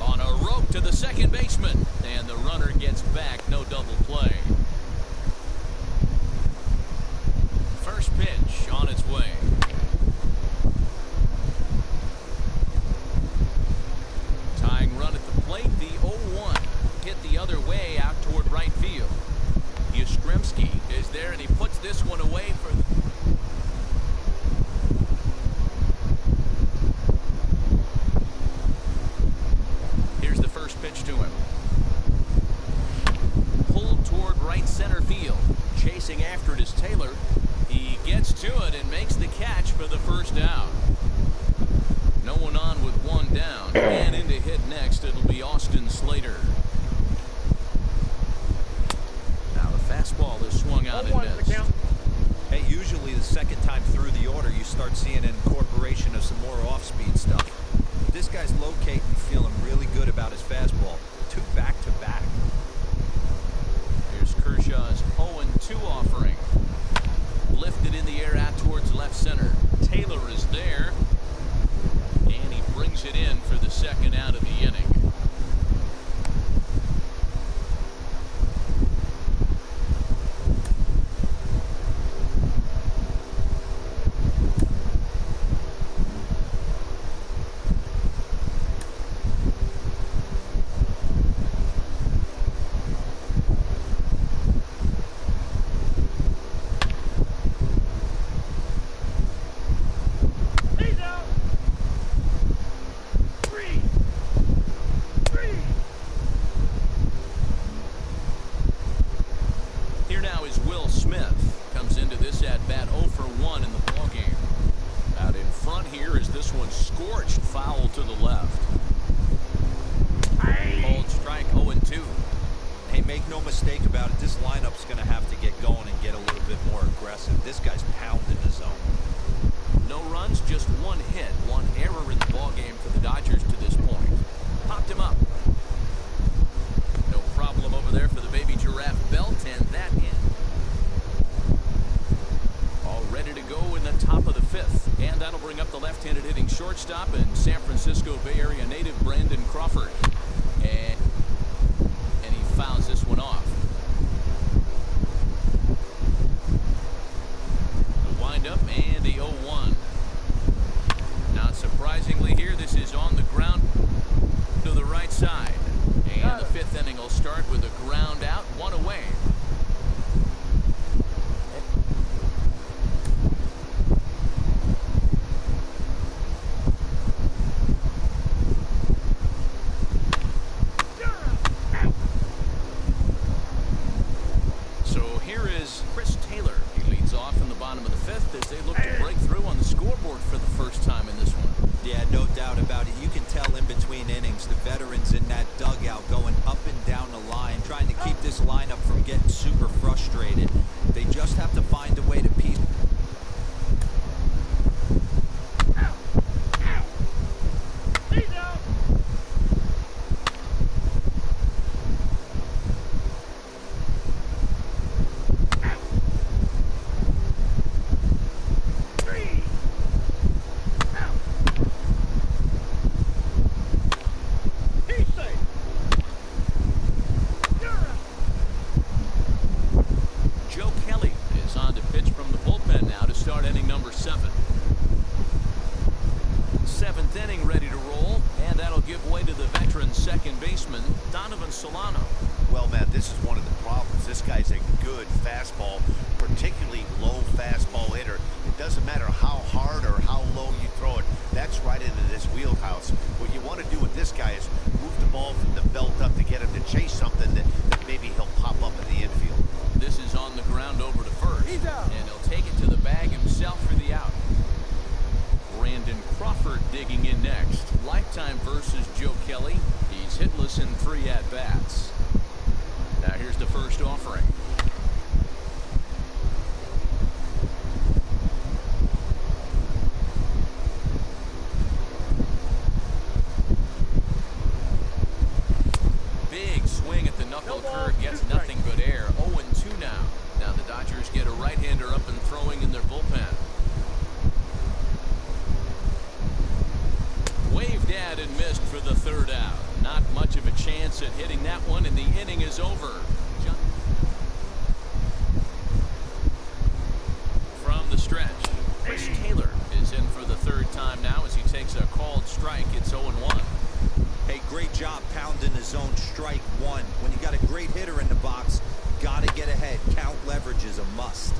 On a rope to the second baseman. And the runner gets back. No double play. First pitch on its way. Tying run at the plate. The 0-1. Hit the other way out toward right field. Yastrzemski is there, and he puts this one away for the... Here's the first pitch to him. Pulled toward right center field. Chasing after it is Taylor. He gets to it and makes the catch for the first out. No one on with 1 down. And in to hit next, it'll be Austin Slater. Now the fastball is swung on and 0-1 the missed. count. Hey, usually the second time through the order, you start seeing an incorporation of some more off-speed stuff. This guy's locating and feeling really good about his fastball. 2 back-to-back. Here's Kershaw's 0-2 offering. Lifted in the air out towards left center. Taylor is there. And he brings it in for the second out of the inning. He's out. 3. Here now is Will Smith. Comes into this at bat 0 for 1 in the ballgame. Out in front here is this one scorched foul to the left. Called strike 0-2. Hey, make no mistake about it, this lineup's going to have to get going and get a little bit more aggressive. This guy's pounding the zone. No runs, just 1 hit, 1 error in the ballgame for the Dodgers to this point. Popped him up. No problem over there for the baby giraffe belt, and that in. All ready to go in the top of the 5th, and that'll bring up the left-handed hitting shortstop and San Francisco Bay Area native Brandon Crawford. And he fouls this one off. The windup and the 0-1. Not surprisingly here, this is on the ground to the right side. And the 5th inning will start with a ground out, 1 away. So here is Chris Taylor. He leads off in the bottom of the 5th as they look to break through on the scoreboard for the first time in this one. Yeah, no doubt about it. You can tell in between innings, the veterans in that dugout going up and down the line, trying to keep this lineup from getting super frustrated. They just have to find a way to piece. He's out. 3. He's safe. You're out. Joe Kelly is on to pitch from the bullpen now to start inning number 7. 7th inning ready to roll, and that'll give way to the veteran second baseman, Donovan Solano. Well, Matt, this is one of the problems. This guy's a good fastball, particularly low fastball hitter. It doesn't matter how hard or how low you throw it. That's right into this wheelhouse. What you want to do with this guy is move the ball from the belt up to get him to chase something that maybe he'll pop up in the infield. This is on the ground over to first, He's out. and he'll take it to the bag himself for the out. Brandon Crawford digging in next. Lifetime versus Joe Kelly. He's hitless in 3 at-bats. Now here's the first offering. Big swing at the knuckle No ball, curve, gets 2 strikes. nothing but air. 0-2 now. Now the Dodgers get a right-hander up and throwing in their bullpen. Waved at and missed for the 3rd out. Not much of a chance at hitting that one, and the inning is over. From the stretch, Chris Taylor is in for the 3rd time now as he takes a called strike. It's 0-1. Hey, great job pounding the zone. Strike 1. When you got a great hitter in the box, got to get ahead. Count leverage is a must.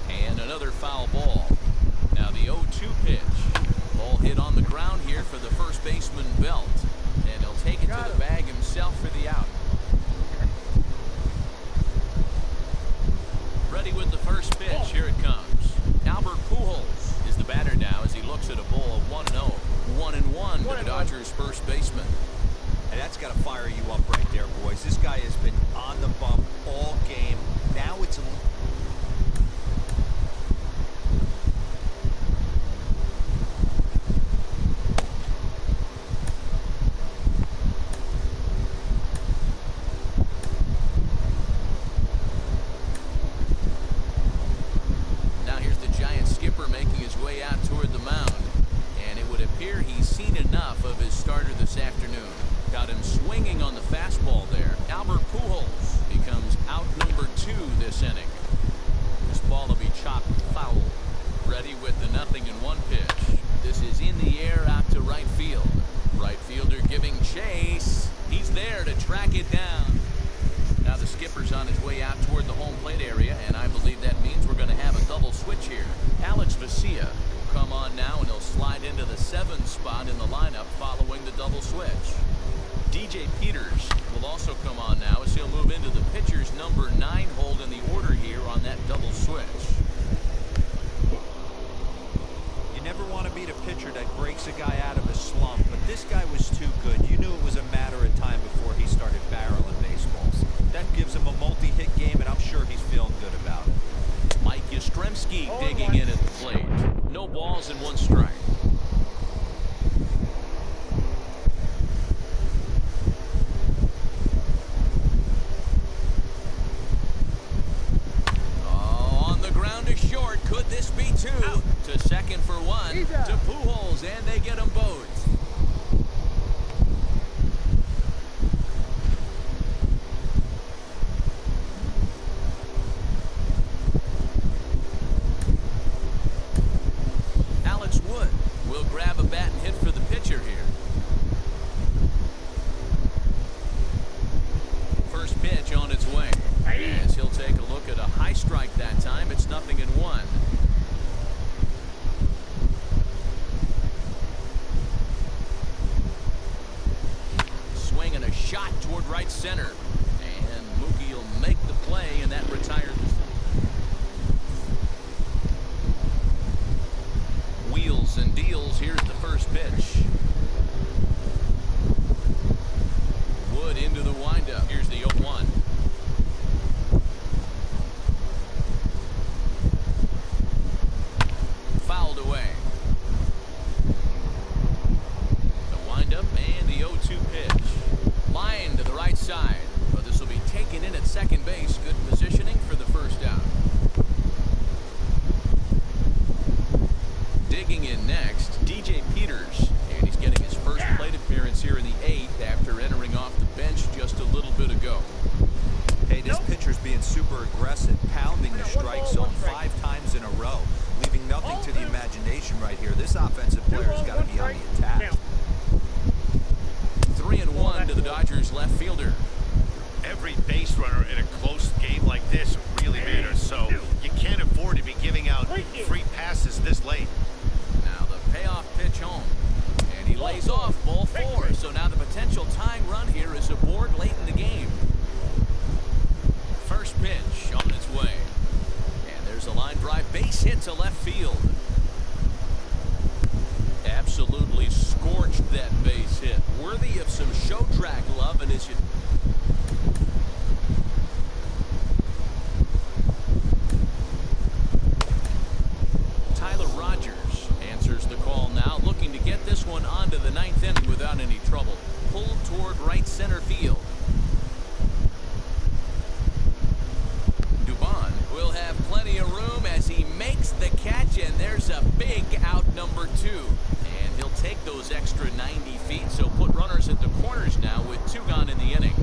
And another foul ball. Now the 0-2 pitch. Ball hit on the ground here for the first baseman Belt. And he'll take it to the bag himself for the out. Ready with the first pitch. Here it comes. Albert Pujols is the batter now as he looks at a ball of 1-0. 1-1 to the Dodgers first baseman. And that's got to fire you up right there, boys. This guy has been on the bump all game. Now it's a out toward the mound. And it would appear he's seen enough of his starter this afternoon. Got him swinging on the fastball there. Albert Pujols becomes out number 2 this inning. This ball will be chopped foul. Ready with the 0-1 pitch. This is in the air out to right field. Right fielder giving chase. He's there to track it down. Now the skipper's on his way out toward the home plate area, and I believe that means we're going to have a double switch here. Alex Vesia will come on now, and he'll slide into the 7th spot in the lineup following the double switch. DJ Peters will also come on now as he'll move into the pitcher's number 9 hold in the order here on that double switch. You never want to beat a pitcher that breaks a guy out of a slump, but this guy was too good. You knew it was a matter of time before he started barreling baseballs. That gives him a multi-hit game, and I'm sure he's feeling good about it. Mike Yastrzemski digging in at the plate. No balls and 1 strike. On the ground to short. Could this be 2? Out. To second for 1. To Pujols, and they get them both. Alex Wood will grab a bat and hit for the pitcher here. First pitch on its way. As he'll take a look at a high strike that time. It's 0-1. Swing and a shot toward right center. And Mookie will make the play, and that retires. Wheels and deals. Here's the first pitch. Wood into the windup. Here's the 0-1. Fouled away. The windup and the 0-2 pitch. Line to the right side. But this will be taken in at second base. Good positioning for the first out. Digging in next, DJ Peters. And he's getting his first plate appearance here in the 8th after entering off the bench just a little bit ago. Hey, this pitcher's being super aggressive, pounding the strike zone 5 times in a row, leaving nothing to the imagination right here. This offensive player's got to be on the attack. 3-1 to the Dodgers left fielder. Every base runner in a close game like this really matters, so you can't afford to be giving out free passes this late. Now the payoff pitch home. And he lays off ball 4. So now the potential tying run here is aboard late in the game. First pitch on its way. And there's a line drive base hit to left field. Absolutely scorched that base hit. Worthy of some show track love, and as you Tyler Rogers answers the call now, looking to get this one onto the 9th inning without any trouble. Pulled toward right center field. Dubon will have plenty of room as he makes the catch, and there's a big out number 2. And he'll take those extra 90 feet, so put runners at the corners now with 2 gone in the inning.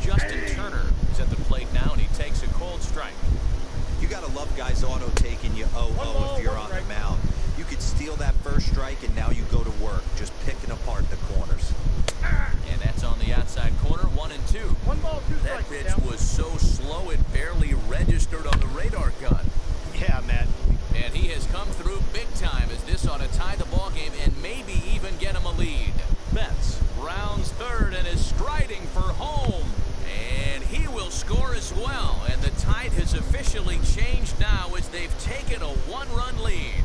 Justin Turner is at the plate now, and he takes a cold strike. You got to love guys auto taking you 0-0 if you're on the mound. You could steal that first strike, and now you go to work, just picking apart the corners. And that's on the outside corner, 1-2. 1 ball, 2 That strikes. pitch was so slow it barely registered on the radar gun. Yeah, Matt. And he has come through big time as this ought to tie the ball game and maybe even get him a lead. Betts rounds third and is striding for home. And he will score as well. And the tide has officially changed now as they've taken a 1-run lead.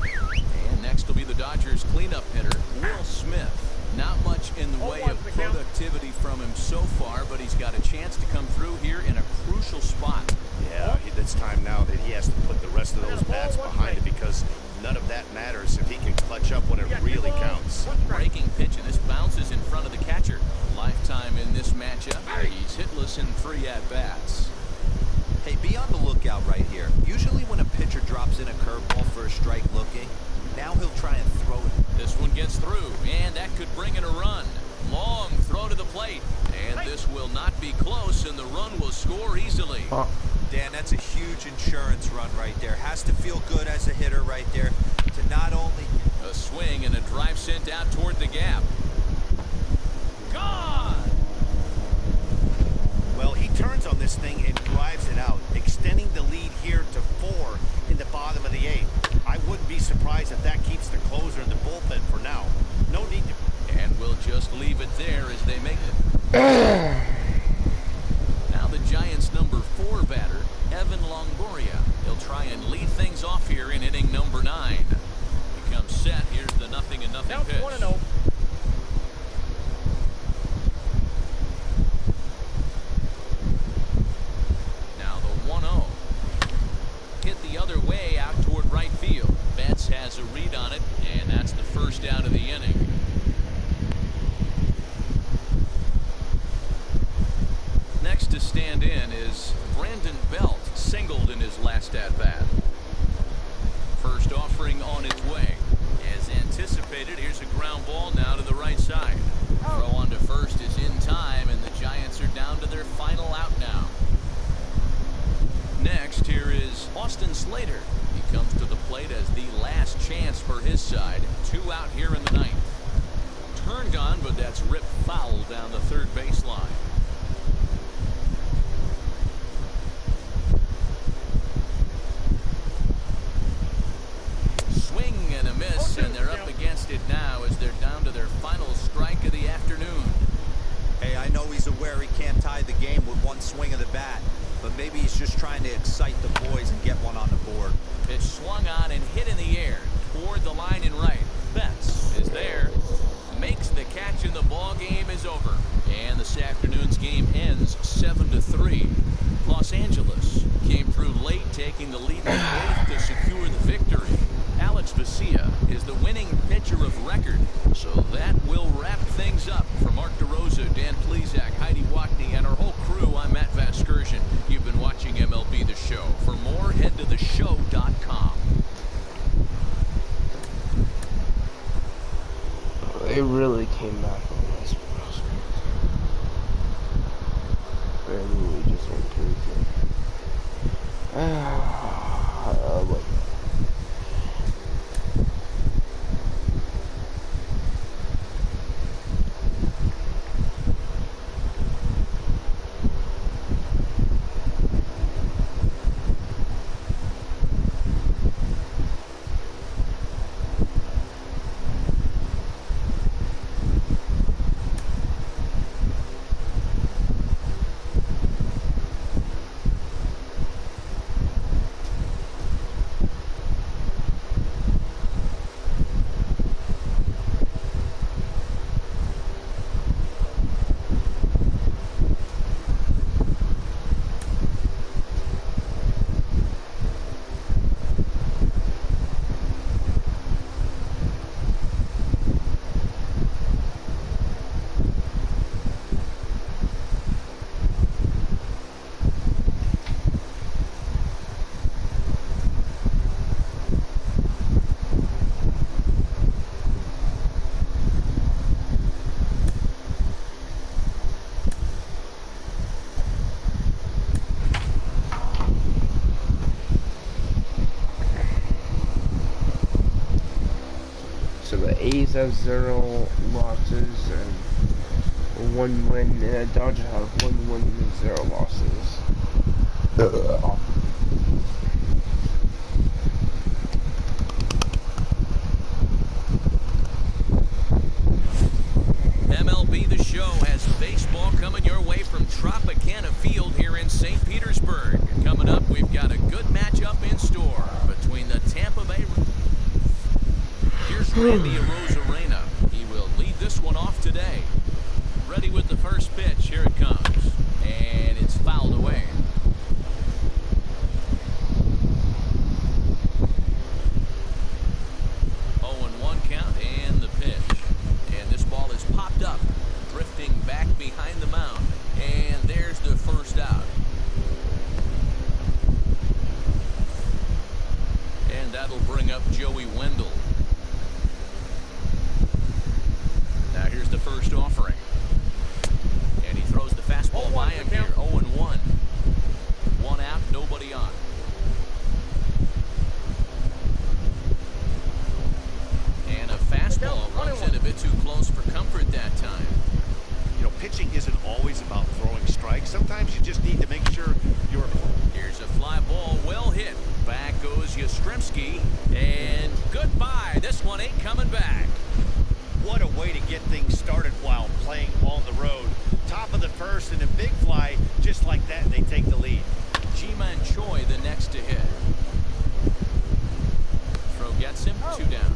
And next will be the Dodgers cleanup hitter, Will Smith. Not much in the way of productivity from him so far, but he's got a chance to come through here in a crucial spot. Yeah, it's time now that he has to put the rest of those bats behind it, because none of that matters if he can clutch up when it really counts. Breaking pitch, and this bounces in front of the catcher. Lifetime in this matchup. He's hitless in 3 at-bats. Hey, be on the lookout right here. Usually when a pitcher drops in a curveball for a strike looking, now he'll try and throw it. This one gets through, and that could bring in a run. Long throw to the plate, and this will not be close, and the run will score easily. Dan, that's a huge insurance run right there. Has to feel good as a hitter right there to not only... A swing and a drive sent out toward the gap. Gone! Well, he turns on this thing and drives it out, extending the lead here to 4 in the bottom of the 8th. I wouldn't be surprised if that keeps the closer in the bullpen for now. No need to... And we'll just leave it there as they make it. Now the Giants' number 4 batter, Evan Longoria. He'll try and lead things off here in inning number 9. He comes set. Here's the 0-0 Now pitch. 1-0. Now the 1-0. Hit the other way out toward right field. Betts has a read on it, and that's the first out of the inning. Next to stand in is Brandon Belt, singled in his last at-bat. First offering on its way. As anticipated, here's a ground ball now to the right side. Throw on to first is in time, and the Giants are down to their final out now. Next, here is Austin Slater. He comes to the plate as the last chance for his side. 2 out here in the 9th. Turned on, but that's ripped foul down the third baseline. Swing and a miss, and they're up against it now as they're down to their final strike of the afternoon. Hey, I know he's aware he can't tie the game with one swing of the bat, but maybe he's just trying to excite the boys and get one on the board. Pitch swung on and hit in the air toward the line and right. Betts is there, makes the catch, and the ball game is over. And this afternoon's game ends 7-3. Los Angeles came through late, taking the lead in the 8th to secure the victory. Alex Vesia is the winning pitcher of record, so that will wrap things up. For Mark DeRosa, Dan Plesac, Heidi Watney, and our whole crew, I'm Matt Vasgersian. You've been watching MLB The Show. For more, head to theshow.com. It really came back on us. It really just went crazy. What? A's have 0 losses and 1 win, and the Dodgers have 1 win and 0 losses. MLB The Show has baseball coming your way from Tropicana Field here in St. Petersburg. Coming up, we've got a good matchup in store between the Tampa Bay... Here's Randy Arozarena. He will lead this one off today. Ready with the first pitch. Here it comes. And it's fouled away. bring up Joey Wendell. Now here's the first offering. And he throws the fastball by him here. 0-1. One out, nobody on. And a fastball runs in a bit too close for comfort that time. You know, pitching isn't always about throwing strikes. Sometimes you just need to make sure you're... Here's a fly ball, well hit. Back goes Yastrzemski, and goodbye. This one ain't coming back. What a way to get things started while playing on the road. Top of the first and a big fly, just like that, and they take the lead. Ji-Man Choi the next to hit. Throw gets him, 2 down.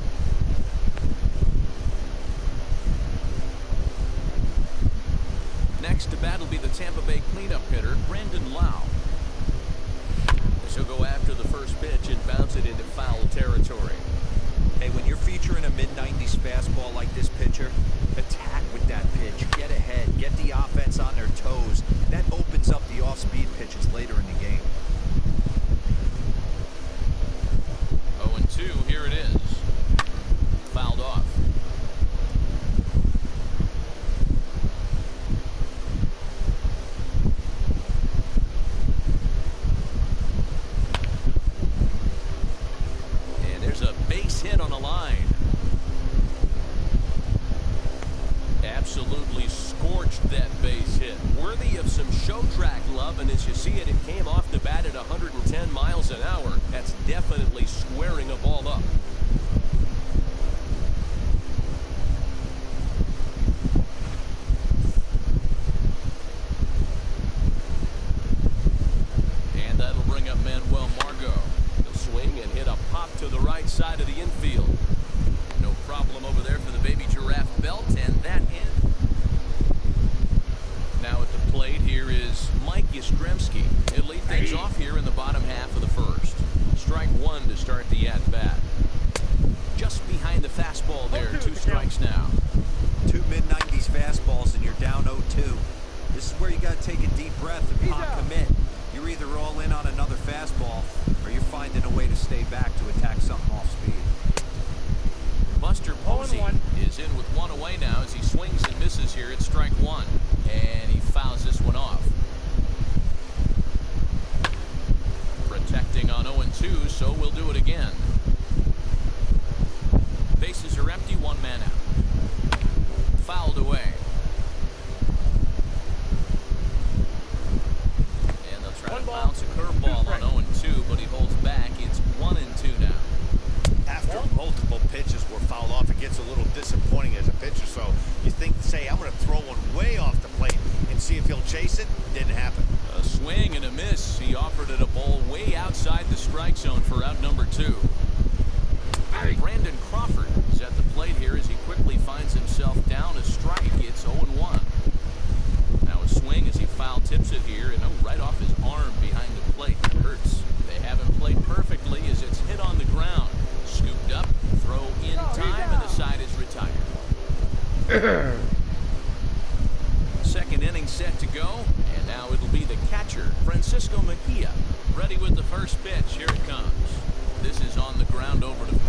Next to bat will be the Tampa Bay cleanup hitter, Brandon Lau. He'll go after the first pitch and bounce it into foul territory. Hey, when you're featuring a mid-90s fastball like this pitcher, attack with that pitch. Get ahead. Get the offense on their toes. That opens up the off-speed pitches later in the game. 0-2, here it is. Fouled off. Hit on a line. Absolutely scorched that base hit. Worthy of some show track love, and as you see it, it came off the bat at 110 miles an hour. That's definitely squaring a ball up. And that'll bring up Manuel Margot. He'll swing and hit a pop to the right side of the infield. No problem over there for the baby giraffe belt, and that in. Now at the plate here is Mike Yastrzemski. He'll lead things off here in the bottom half of the first. Strike 1 to start the at-bat. Just behind the fastball there, 2 strikes now. 2 mid-90s fastballs and you're down 0-2. This is where you got to take a deep breath and pop commit. You're either all in on another fastball or you're finding a way to stay back to attack something off speed. Buster Posey is in with 1 away now as he swings and misses here at strike 1. And he fouls this one off. Protecting on 0-2, so we'll do it again. Bases are empty, 1 man out. Fouled away. And they'll try to bounce a curveball on 0-2, but he holds back. It's 1-2 now. After multiple pitches were fouled off, it gets a little disappointing as a pitcher. So you think, say, I'm going to throw one way off the plate and see if he'll chase it. Didn't happen. A swing and a miss. He offered it a ball way outside the strike zone for out number 2. Brandon Crawford is at the plate here as he quickly finds himself down a strike. It's 0-1. Now a swing as he foul tips it here, and right off his arm behind the plate. It hurts. They haven't played perfectly as it's hit on the ground. Scooped up, throw in time, and the side is retired. Second inning set to go, and now it'll be the catcher, Francisco Mejia, ready with the first pitch. Here it comes. This is on the ground over to...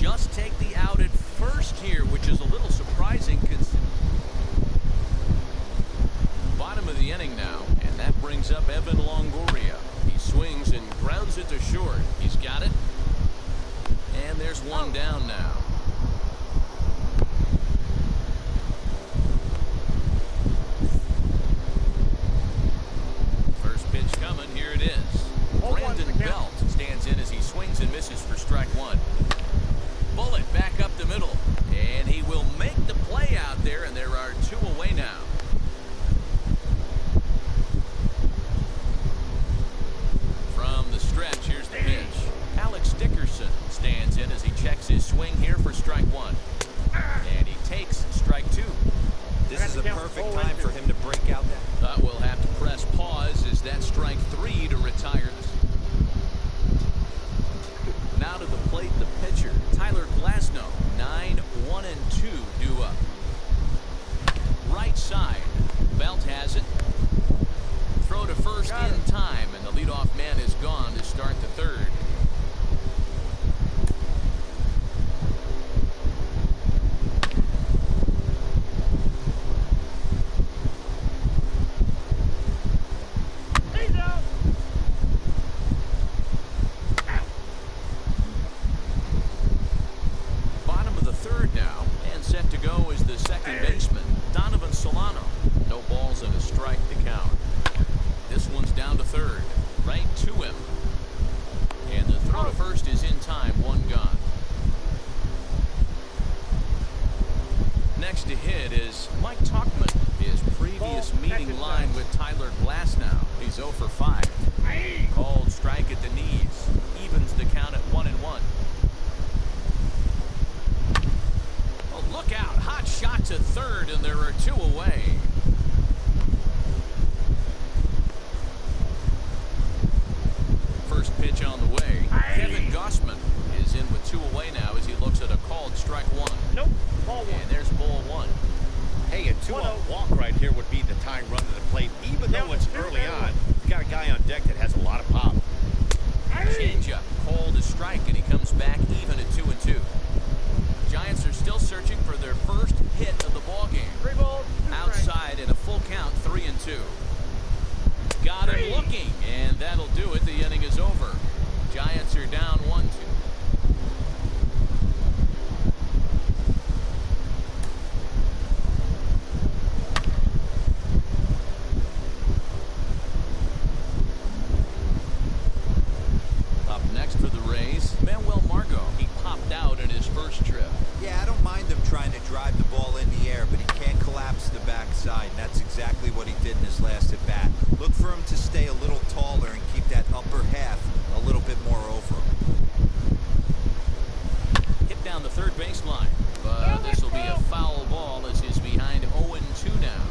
Jump it to short. He's got it. And there's one down now. First pitch coming. Here it is. Brandon Belt stands in as he swings and misses for strike one. Bullet back up the middle. And he will make the play out there, and there are two away now. From the stretch, here's the pitch. Alex Dickerson stands in as he checks his swing here for strike one. And he takes strike two. This is a perfect time for him to break out that. We'll have to press pause as that strike three to retire this. Now to the plate, the pitcher, Tyler Glasnow. 9-1-2 due up. Right side. Belt has it. Throw to first in time, and the leadoff man is gone to start the third. He's out. Bottom of the third now, and set to go is the second baseman, Donovan Solano. No balls and a strike to count. This one's down to third, right to him. And the throw to first is in time, one gone. Next to hit is Mike Tauchman. His previous meeting line with Tyler Glasnow. He's 0 for 5. Called strike at the knees. Evens the count at 1-1. Oh, look out. Hot shot to third, and there are two away. First pitch on the way. Kevin Gossman is in with two away now as he looks at a called strike one. Nope. Ball one. And there's ball one. Hey, a 2-out walk right here would be the tying run to the plate. Even though it's early on, you got a guy on deck that has a lot of pop. Changeup called a strike, and he comes back even at 2-2. Giants are still searching for their first hit of the ball game. 3 balls, 2 strikes. Outside in a full count, 3-2. Got him looking, and that'll do it. The inning is over. Giants are down 1-2. Up next for the Rays, Manuel Margot. He popped out in his first trip. Yeah, I don't mind him trying to drive the ball in the air, but he can't collapse the backside, and that's exactly what he did in his last at bat. Look for him to stay a little taller and keep that upper half a little bit more over him. Hit down the third baseline, but this will be a foul ball as he's behind 0-2 now.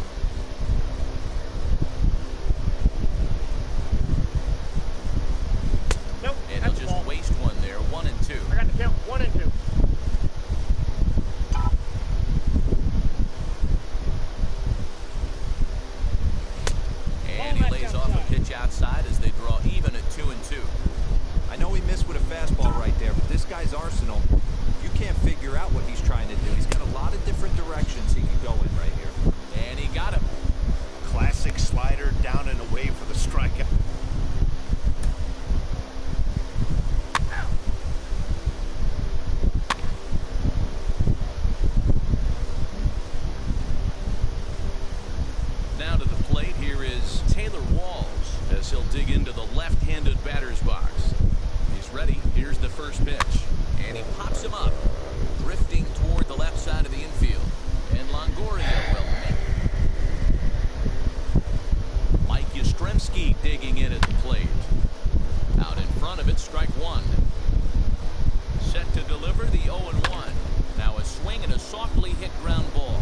Nope. And That's he'll a ball. just waste one there, 1-2. I got the count 1-2. And he lays off a pitch outside as they draw even at 2-2. I know he missed with a fastball right there, but this guy's arsenal, you can't figure out what he's trying to do. He's got a lot of different directions he can go in right here. And he got him. Classic slider down and away for the strikeout. Now to the plate, here is Taylor Walls as he'll dig into the left-handed batter's box. He's ready. Here's the first pitch. And he pops him up, drifting toward the left side of the infield. And Longoria will make. Mike Yastrzemski digging in at the plate. Out in front of it, strike one. Set to deliver the 0-1. Now a swing and a softly hit ground ball.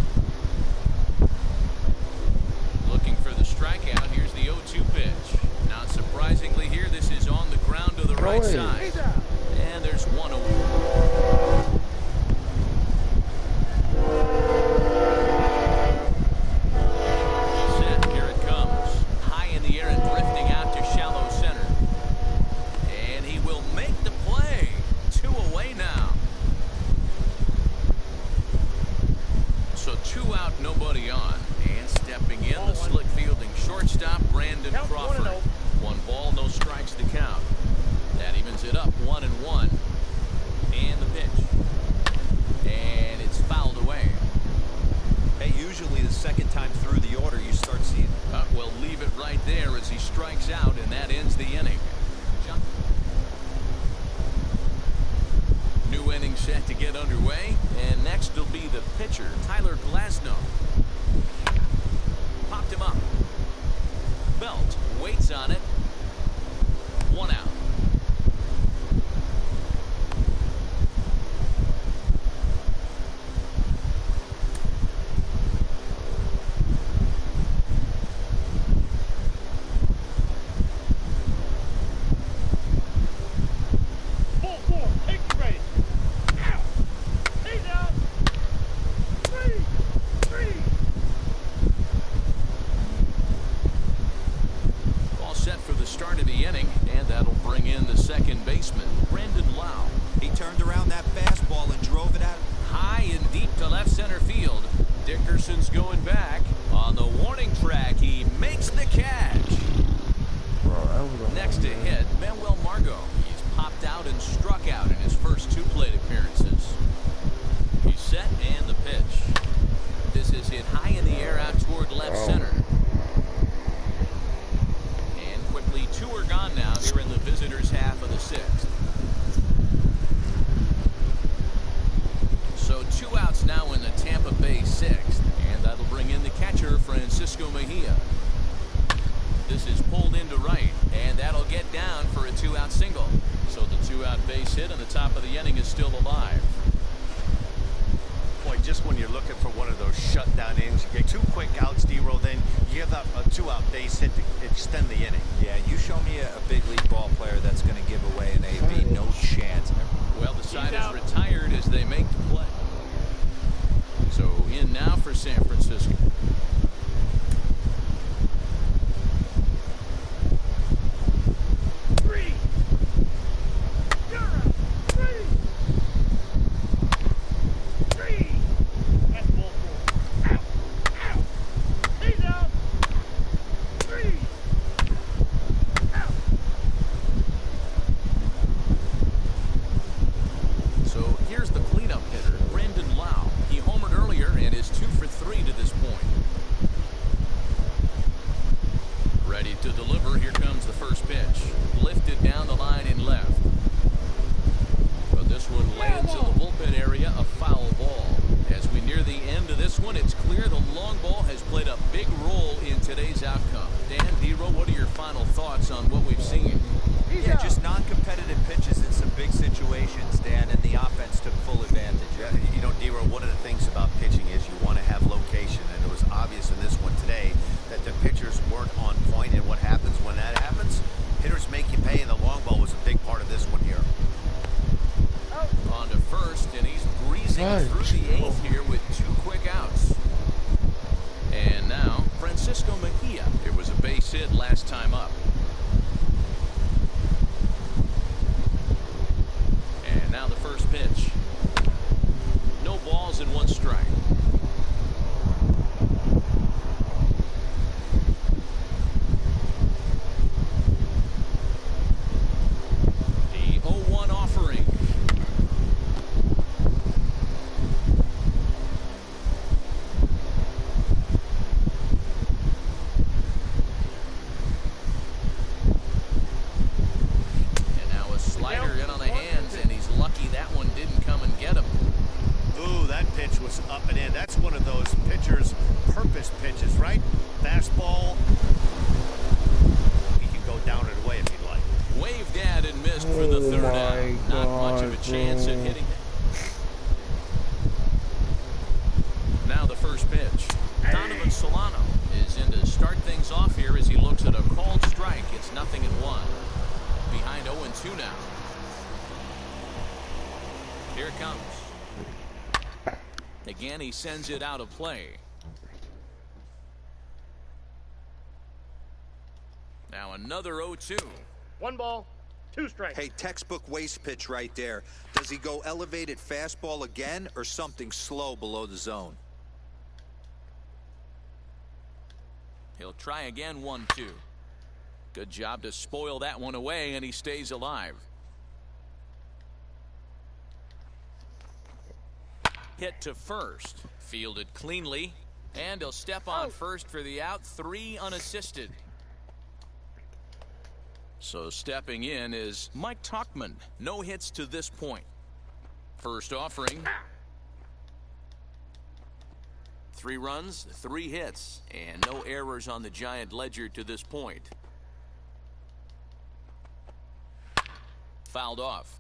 Looking for the strikeout. Here's the 0-2 pitch. Not surprisingly here, this is on the ground to the right side. He's out. And there's one away. Set, here it comes. High in the air and drifting out to shallow center. And he will make the play. Two away now. So 2 out, nobody on. And stepping in, the slick fielding shortstop, Brandon Count Crawford. 1-0. 1 ball, no strikes to count. That second time through the order, you start seeing it. We'll leave it right there as he strikes out, and that ends the inning. New inning set to get underway, and next will be the pitcher, Tyler Glasnow. Popped him up. Belt waits on it. 1 out. Ball four. Take it ready. Out. He's out. Three. All set for the start of the inning, and that'll bring in the second baseman, Brandon Lau. He turned around that fastball and drove it out. High and deep to left center field. Dickerson's going back. On the warning track, he makes the catch. Bro, that was a Next to home run. hit, Manuel Margot. He's popped out and struck out in his first 2 plate appearances. He's set and the pitch. This is hit high in the air out toward left center. And quickly 2 are gone now here in the visitors' half of the 6th. So 2 outs now in the Tampa Bay 6th, and that'll bring in the catcher, Francisco Mejia. This is pulled into right, and that'll get down for a 2-out single. So the 2-out base hit on the top of the inning is still alive. Boy, just when you're looking for one of those shutdown innings, you get 2 quick outs, D-roll, then you give up a 2-out base hit to extend the inning. Yeah, you show me a big league ball player that's going to give away an AB. No chance. Well, the side He's is out. retired as they make the play. So in now for San Francisco. Three. You're out. Three. That's ball four. Out. He's out. Three. Out. So here's the cleanup hitter, Brandon Lau. He homered earlier and is 2 for 3 to this point. Ready to deliver. Here comes the first pitch. Lifted down the line in left. But this one lands in the bullpen area, a foul ball. As we near the end of this one, it's clear the long ball has played a big role in today's outcome. Dan, Hero, what are your final thoughts on what we've seen? Yeah, just non-competitive pitches in some big situations, Dan, and the offense took full advantage. Yeah, you know, D-roll, one of the things about pitching is you want to have location, and it was obvious in this one today that the pitchers weren't on point, and what happens when that happens? Hitters make you pay, and the long ball was a big part of this one here. On to first, and he's breezing through the 8th here with 2 quick outs. And now, Francisco Mejia. It was a base hit last time up. And now the first pitch. No balls and 1 strike. The 0-1 offering. And now a slider in on the hands, and he's lucky that one didn't come and get him. Ooh, that pitch was up and in. That's one of those pitchers' purpose pitches, right? Fastball. He can go down and away if he'd like. Waved at and missed for the Oh 3rd my out. Not much of a God, chance at bro. hitting it. Now the first pitch. Donovan Solano is in to start things off here as he looks at a called strike. It's 0-1. Behind 0-2 now. Here it comes. Again, he sends it out of play. Now another 0-2. 1 ball, 2 strikes. Hey, textbook waste pitch right there. Does he go elevated fastball again or something slow below the zone? He'll try again, 1-2. Good job to spoil that one away, and he stays alive. Hit to first. Fielded cleanly. And he'll step on first for the out, 3 unassisted. So stepping in is Mike Tauchman. No hits to this point. First offering. 3 runs, 3 hits, and no errors on the Giant ledger to this point. Fouled off.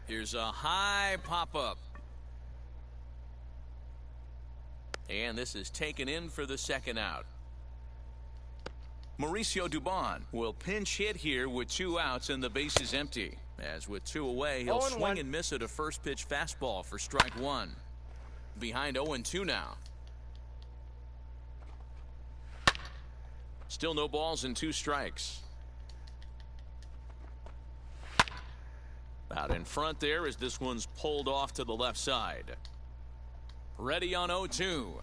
Here's a high pop-up. And this is taken in for the second out. Mauricio Dubon will pinch hit here with 2 outs and the base is empty. As with 2 away, he'll swing and miss at a first pitch fastball for strike 1. Behind 0-2 now. Still no balls and 2 strikes. Out in front there as this one's pulled off to the left side. Ready on 0-2.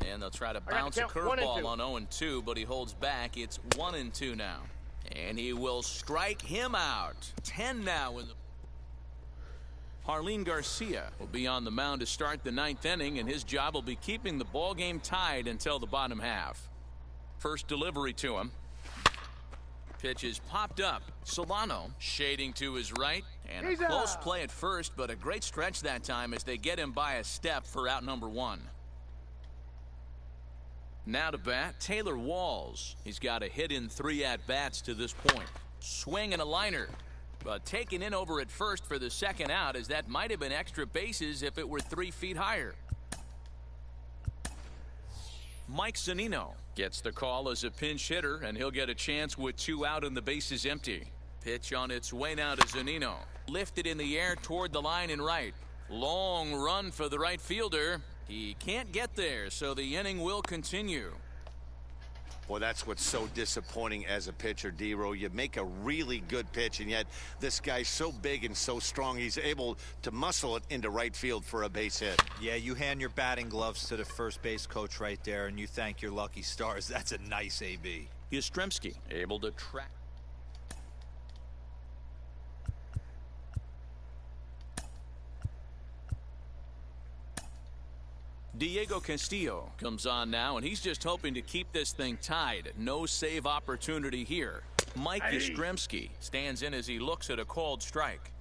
And they'll try to bounce a curveball on 0-2, but he holds back. It's 1-2 now. And he will strike him out. 10 now in the... Jarlin Garcia will be on the mound to start the 9th inning, and his job will be keeping the ball game tied until the bottom half. First delivery to him. Pitch is popped up. Solano shading to his right. And a close play at first, but a great stretch that time as they get him by a step for out number 1. Now to bat, Taylor Walls. He's got a hit in 3 at-bats to this point. Swing and a liner. But taken in over at first for the second out, as that might have been extra bases if it were 3 feet higher. Mike Zunino gets the call as a pinch hitter, and he'll get a chance with 2 out and the bases empty. Pitch on its way now to Zunino. Lifted in the air toward the line and right. Long run for the right fielder. He can't get there, so the inning will continue. Well, that's what's so disappointing as a pitcher, D-Row. You make a really good pitch, and yet this guy's so big and so strong, he's able to muscle it into right field for a base hit. Yeah, you hand your batting gloves to the first base coach right there, and you thank your lucky stars. That's a nice AB. Yastrzemski able to track. Diego Castillo comes on now, and he's just hoping to keep this thing tied. No save opportunity here. Mike Yastrzemski stands in as he looks at a called strike.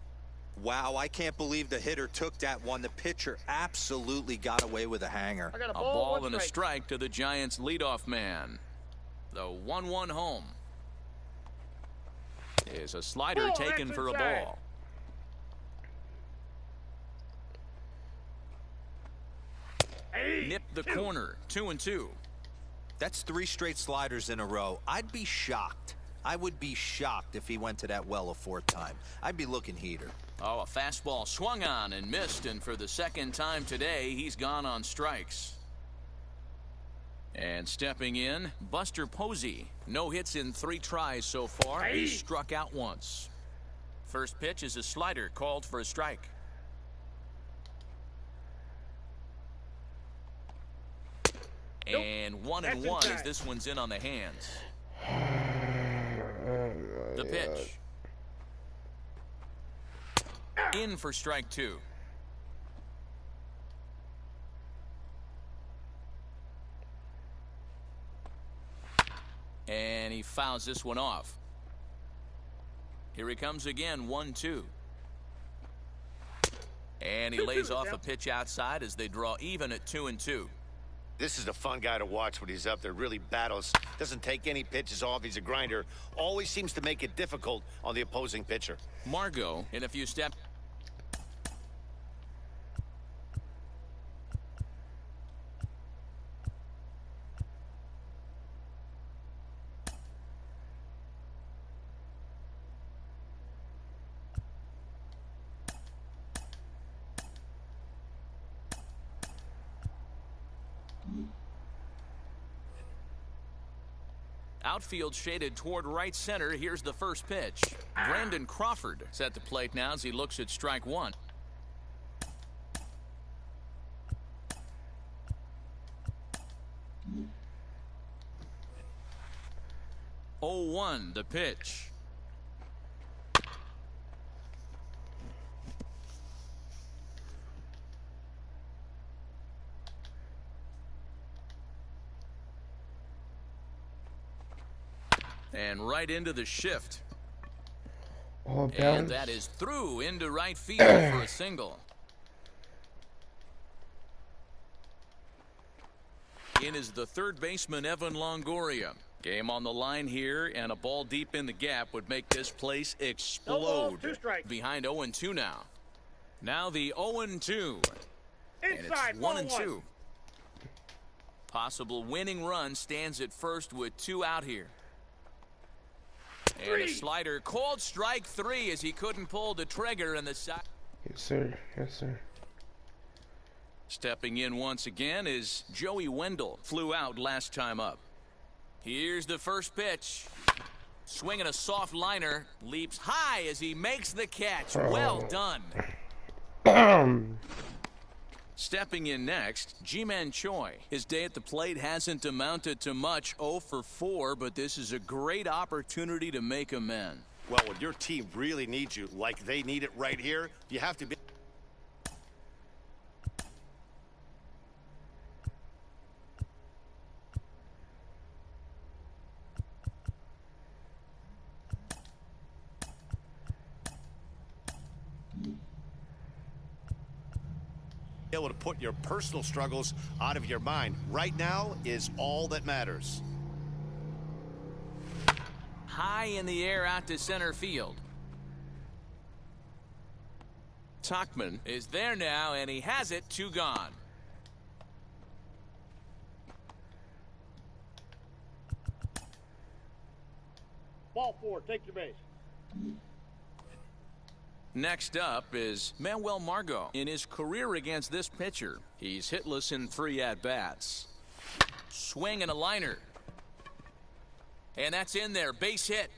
Wow, I can't believe the hitter took that one. The pitcher absolutely got away with a hanger. I got A ball and a strike to the Giants' leadoff man. The 1-1 home. Is a slider taken for a ball. Nipped the corner. 2-2. That's 3 straight sliders in a row. I'd be shocked. I would be shocked if he went to that well a 4th time. I'd be looking heater. Oh, a fastball swung on and missed, and for the 2nd time today, he's gone on strikes. And stepping in, Buster Posey. No hits in 3 tries so far. He's struck out once. First pitch is a slider called for a strike. And 1-1 as this one's in on the hands. The pitch. In for strike 2. And he fouls this one off. Here he comes again, 1-2. And he lays off a pitch outside as they draw even at 2-2. This is a fun guy to watch when he's up there. Really battles. Doesn't take any pitches off. He's a grinder. Always seems to make it difficult on the opposing pitcher. Margot in a few steps. Outfield shaded toward right center. Here's the first pitch. Brandon Crawford is at the plate now as he looks at strike 1. Oh, 1 the pitch. And right into the shift. Oh, And balance. that is through into right field for a single. In is the third baseman, Evan Longoria. Game on the line here, and a ball deep in the gap would make this place explode. No balls, 2 strikes. Behind 0-2 now. Now the 0-2. And Inside, it's ball 1-2. Possible winning run stands at first with 2 out here. And a slider called strike 3 as he couldn't pull the trigger in the side. Yes, sir. Yes, sir. Stepping in once again is Joey Wendell. Flew out last time up. Here's the first pitch. Swinging a soft liner. Leaps high as he makes the catch. Well done. Stepping in next, Ji-Man Choi. His day at the plate hasn't amounted to much, 0 for 4, but this is a great opportunity to make amends. Well, when your team really needs you, like they need it right here, you have to be able to put your personal struggles out of your mind. Right now is all that matters. High in the air out to center field. Tuckman is there now, and he has it. 2 gone. Ball 4, take your base. Next up is Manuel Margot. In his career against this pitcher, he's hitless in 3 at-bats. Swing and a liner. And that's in there. Base hit.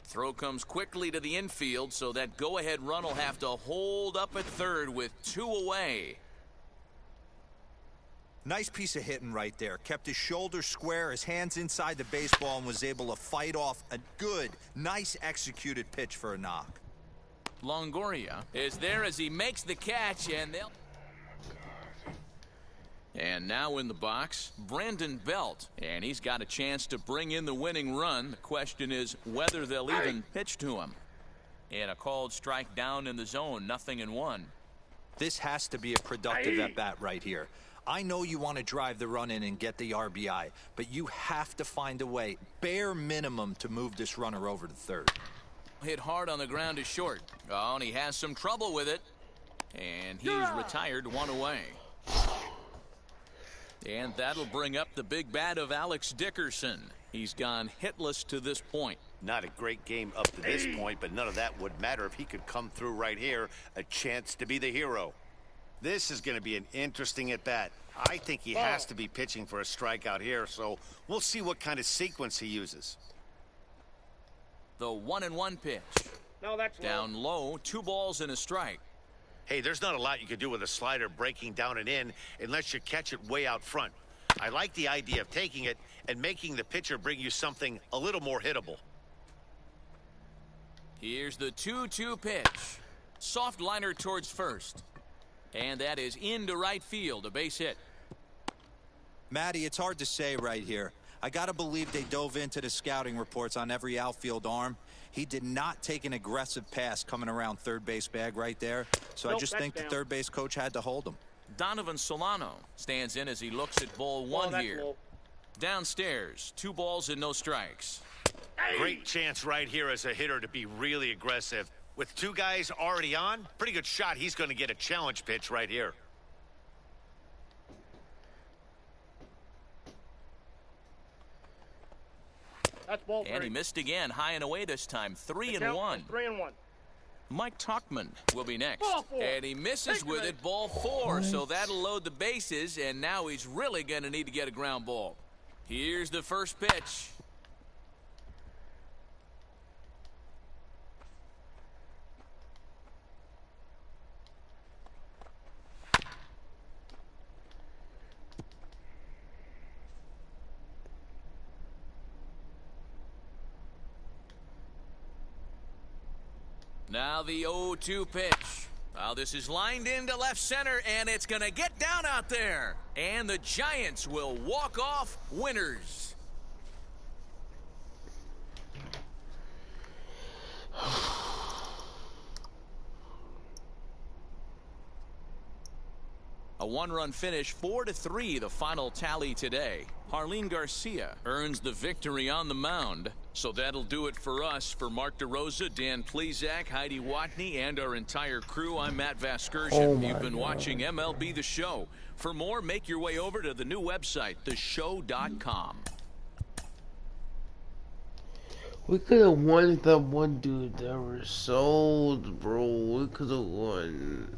Throw comes quickly to the infield, so that go-ahead run will have to hold up at third with 2 away. Nice piece of hitting right there. Kept his shoulders square, his hands inside the baseball, and was able to fight off a good, nice executed pitch for a knock. Longoria is there as he makes the catch, and they'll... And now in the box, Brandon Belt, and he's got a chance to bring in the winning run. The question is whether they'll even pitch to him. And a called strike down in the zone, 0-1. This has to be a productive at-bat right here. I know you want to drive the run in and get the RBI, but you have to find a way, bare minimum, to move this runner over to third. Hit hard on the ground to short. Oh, and he has some trouble with it. And he's retired 1 away. And that'll bring up the big bat of Alex Dickerson. He's gone hitless to this point. Not a great game up to this point, but none of that would matter if he could come through right here. A chance to be the hero. This is going to be an interesting at-bat. I think he has to be pitching for a strikeout here, so we'll see what kind of sequence he uses. The 1-1 pitch. No, that's Down low, 2 balls and a strike. Hey, there's not a lot you can do with a slider breaking down and in unless you catch it way out front. I like the idea of taking it and making the pitcher bring you something a little more hittable. Here's the 2-2 pitch. Soft liner towards first. And that is into right field, a base hit. Matty, it's hard to say right here. I gotta believe they dove into the scouting reports on every outfield arm. He did not take an aggressive pass coming around third base bag right there. So I just think the third base coach had to hold him. Donovan Solano stands in as he looks at ball 1 here. Low. Downstairs, 2 balls and no strikes. Great chance right here as a hitter to be really aggressive. With 2 guys already on, pretty good shot he's going to get a challenge pitch right here. That's ball 3. And he missed again, high and away this time, 3-1. 3-1. Mike Tuckman will be next. Ball 4. And he misses with it, ball 4. So that'll load the bases, and now he's really going to need to get a ground ball. Here's the first pitch. Now the 0-2 pitch. Now this is lined into left center, and it's going to get down out there. And the Giants will walk off winners. A one-run finish, 4-3, the final tally today. Harleen Garcia earns the victory on the mound. So that'll do it for us. For Mark DeRosa, Dan Plesac, Heidi Watney, and our entire crew, I'm Matt Vasgersian. Oh You've been God. watching MLB The Show. For more, make your way over to the new website, theshow.com. We could have won the one dude that were sold, bro. We could have won.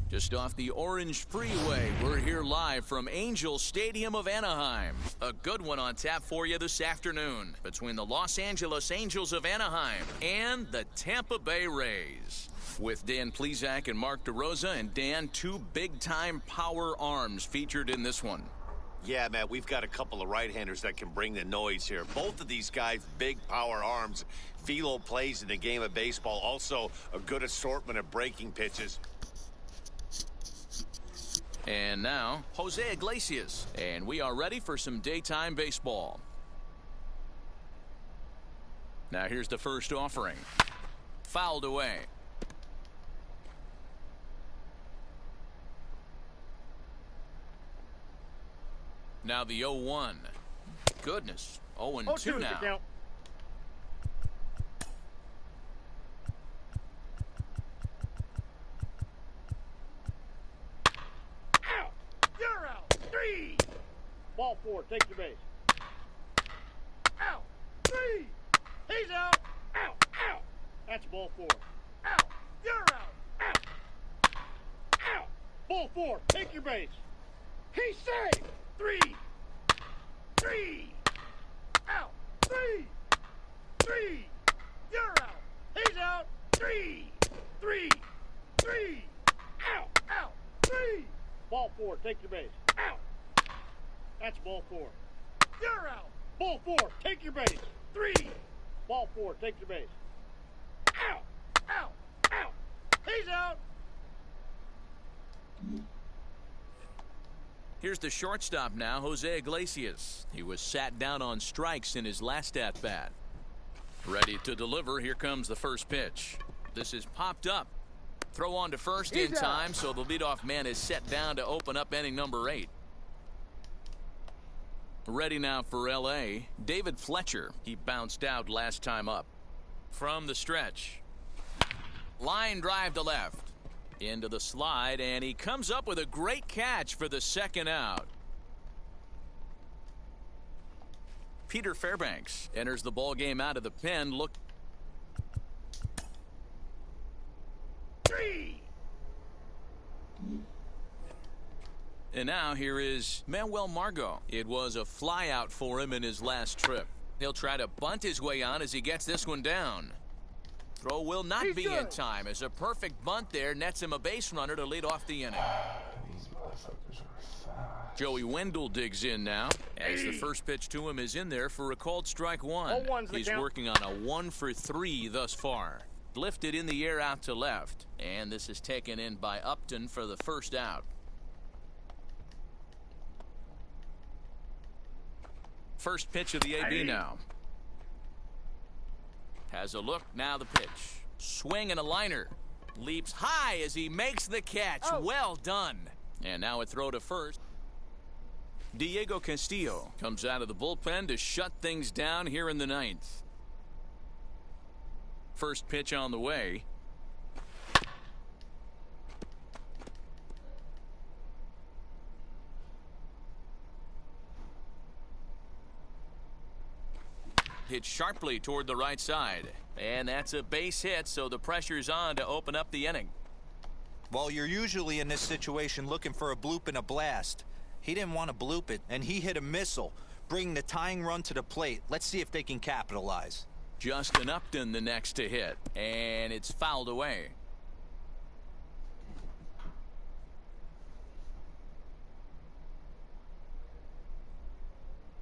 Just off the Orange Freeway, we're here live from Angel Stadium of Anaheim. A good one on tap for you this afternoon between the Los Angeles Angels of Anaheim and the Tampa Bay Rays. With Dan Plesac and Mark DeRosa, and Dan, two big-time power arms featured in this one. Yeah, man, we've got a couple of right-handers that can bring the noise here. Both of these guys, big power arms. Philo plays in the game of baseball. Also, a good assortment of breaking pitches. And now, Jose Iglesias. And we are ready for some daytime baseball. Now here's the first offering. Fouled away. Now the 0-1. Goodness. 0-2 now. Count. Out. You're out. 3. Ball 4. Take your base. Out. 3. He's out. Out. Out. That's ball 4. Out. You're out. Out. Out. Ball 4. Take your base. He's safe. 3. 3. Out. 3. 3. You're out. He's out. 3. 3. 3. Out. Out. 3. Ball 4. Take your base. Out. That's ball 4. You're out. Ball 4. Take your base. 3. Ball 4. Take your base. Out. Out. Out. He's out. Here's the shortstop now, Jose Iglesias. He was sat down on strikes in his last at-bat. Ready to deliver. Here comes the first pitch. This is popped up. Throw on to first in time, so the leadoff man is set down to open up inning number 8. Ready now for L.A., David Fletcher. He bounced out last time up. From the stretch. Line drive to left. Into the slide, and he comes up with a great catch for the second out. Peter Fairbanks enters the ball game out of the pen. Look. 3. And now here is Manuel Margot. It was a fly out for him in his last trip. He'll try to bunt his way on as he gets this one down. Throw will not be in time as a perfect bunt there nets him a base runner to lead off the inning. These motherfuckers are fast. Joey Wendell digs in now as the first pitch to him is in there for a called strike 1. 0-1's the He's count. working on a 1-for-3 thus far. Lifted in the air out to left, and this is taken in by Upton for the first out. First pitch of the AB now. Has a look, now the pitch. Swing and a liner. Leaps high as he makes the catch. Well done. And now a throw to first. Diego Castillo comes out of the bullpen to shut things down here in the ninth. First pitch on the way. Hit sharply toward the right side. And that's a base hit, so the pressure's on to open up the inning. Well, you're usually in this situation looking for a bloop and a blast. He didn't want to bloop it, and he hit a missile, bringing the tying run to the plate. Let's see if they can capitalize. Justin Upton the next to hit, and it's fouled away.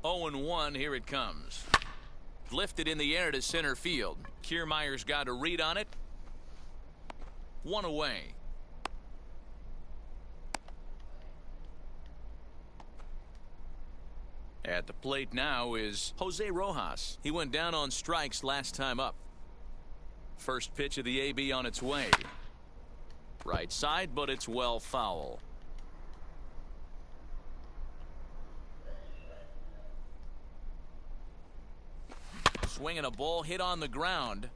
Oh and 1, here it comes. Lifted in the air to center field. Kiermaier's got a read on it. One away. At the plate now is Jose Rojas. He went down on strikes last time up. First pitch of the AB on its way. Right side, but it's well foul. Swinging a ball hit on the ground.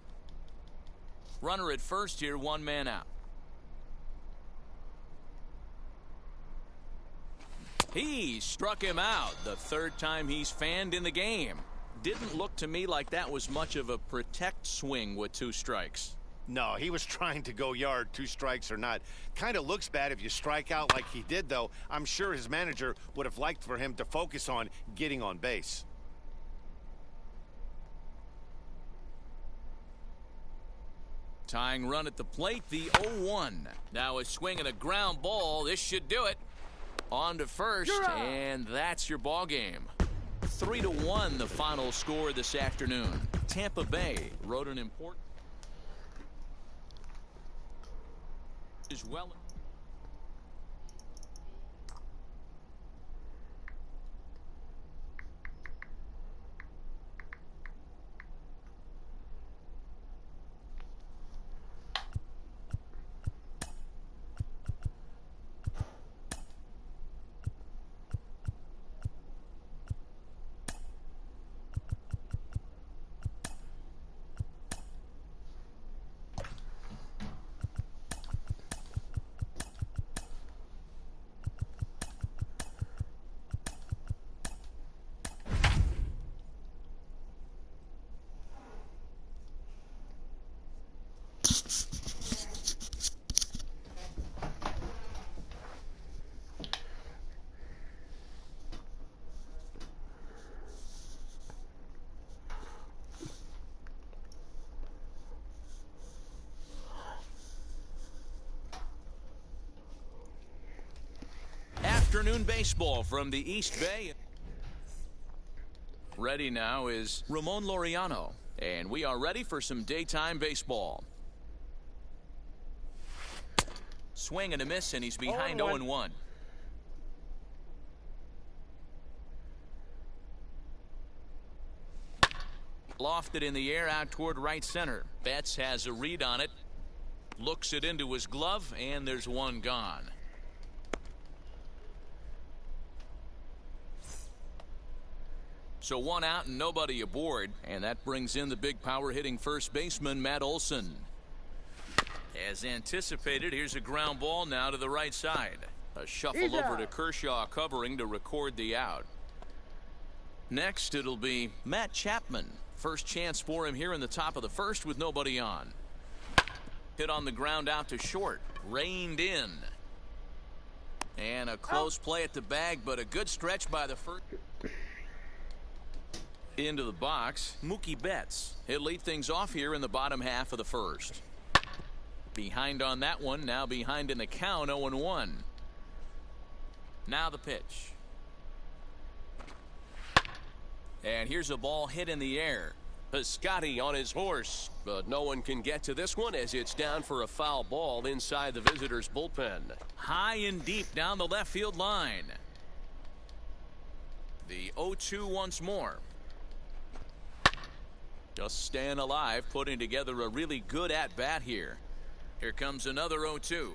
Runner at first here, one man out. He struck him out the third time he's fanned in the game. Didn't look to me like that was much of a protect swing with 2 strikes. No, he was trying to go yard, 2 strikes or not. Kind of looks bad if you strike out like he did, though. I'm sure his manager would have liked for him to focus on getting on base. Tying run at the plate, the 0-1. Now a swing and a ground ball. This should do it. On to first, and that's your ball game. 3-1 the final score this afternoon. Tampa Bay wrote an important as well. Afternoon baseball from the East Bay. Ready now is Ramon Laureano, and we are ready for some daytime baseball. Swing and a miss, and he's behind 0-1. Lofted in the air out toward right center. Betts has a read on it. Looks it into his glove, and there's one gone. So 1 out and nobody aboard, and that brings in the big power hitting first baseman Matt Olson. As anticipated, here's a ground ball now to the right side. A shuffle over to Kershaw covering to record the out. Next it'll be Matt Chapman. First chance for him here in the top of the first with nobody on. Hit on the ground out to short. Reined in. And a close play at the bag, but a good stretch by the first. Into the box, Mookie Betts. He'll lead things off here in the bottom half of the first. Behind on that one, now behind in the count, 0-1. Now the pitch. And here's a ball hit in the air. Piscotty on his horse. But no one can get to this one as it's down for a foul ball inside the visitors' bullpen. High and deep down the left field line. The 0-2 once more. Just staying alive, putting together a really good at-bat here. Here comes another 0-2.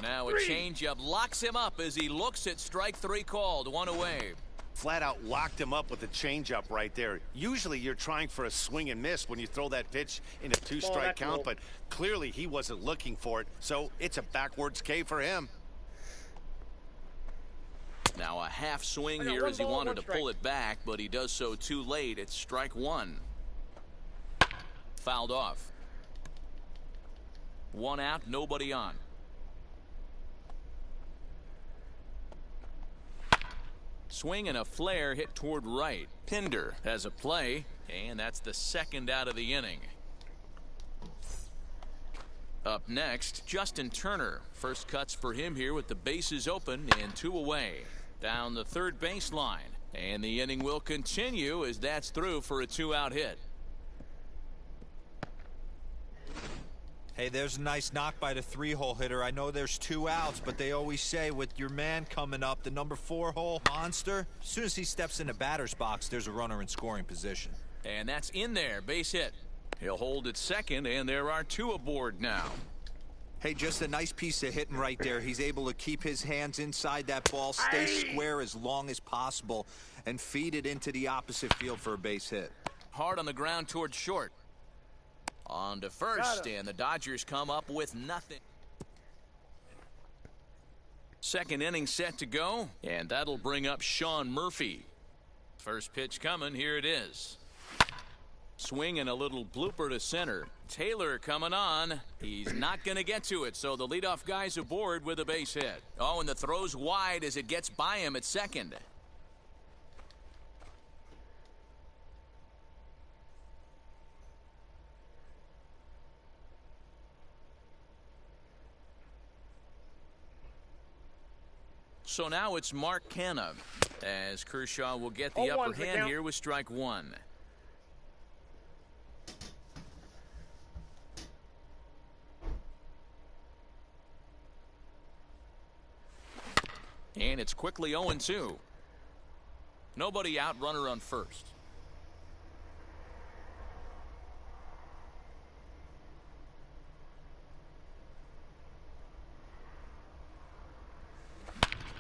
Now a changeup locks him up as he looks at strike three called. One away. Flat out locked him up with a changeup right there. Usually you're trying for a swing and miss when you throw that pitch in a two-strike count, but clearly he wasn't looking for it, so it's a backwards K for him. Now a half swing here as he wanted to pull it back, but he does so too late. It's strike one. Fouled off. One out, nobody on. Swing and a flare hit toward right. Pinder has a play, and that's the second out of the inning. Up next, Justin Turner. First cuts for him here with the bases open and two away. Down the third baseline, and the inning will continue as that's through for a two-out hit. Hey, there's a nice knock by the three-hole hitter. I know there's two outs, but they always say with your man coming up, the number 4-hole monster, as soon as he steps in the batter's box, there's a runner in scoring position. And that's in there, base hit. He'll hold at second, and there are two aboard now. Hey, just a nice piece of hitting right there. He's able to keep his hands inside that ball, stay square as long as possible, and feed it into the opposite field for a base hit. Hard on the ground towards short. On to first, and the Dodgers come up with nothing. Second inning set to go, and that'll bring up Sean Murphy. First pitch coming, here it is. Swing and a little blooper to center. Taylor coming on. He's not going to get to it, so the leadoff guy's aboard with a base hit. Oh, and the throw's wide as it gets by him at second. So now it's Mark Canha, as Kershaw will get the upper hand here with strike one. And it's quickly 0-2. Nobody out, runner on first.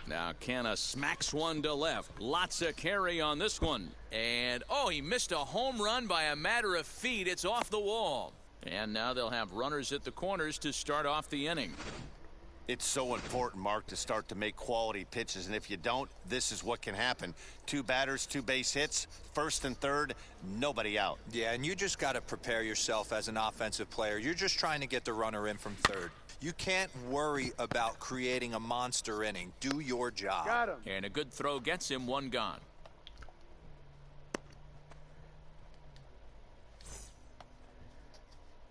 Now Canha smacks one to left. Lots of carry on this one. And, oh, he missed a home run by a matter of feet. It's off the wall. And now they'll have runners at the corners to start off the inning. It's so important, Mark, to start to make quality pitches, and if you don't, this is what can happen. Two batters, two base hits, first and third, nobody out. Yeah, and you just got to prepare yourself as an offensive player. You're just trying to get the runner in from third. You can't worry about creating a monster inning. Do your job. Got him. And a good throw gets him, one gone.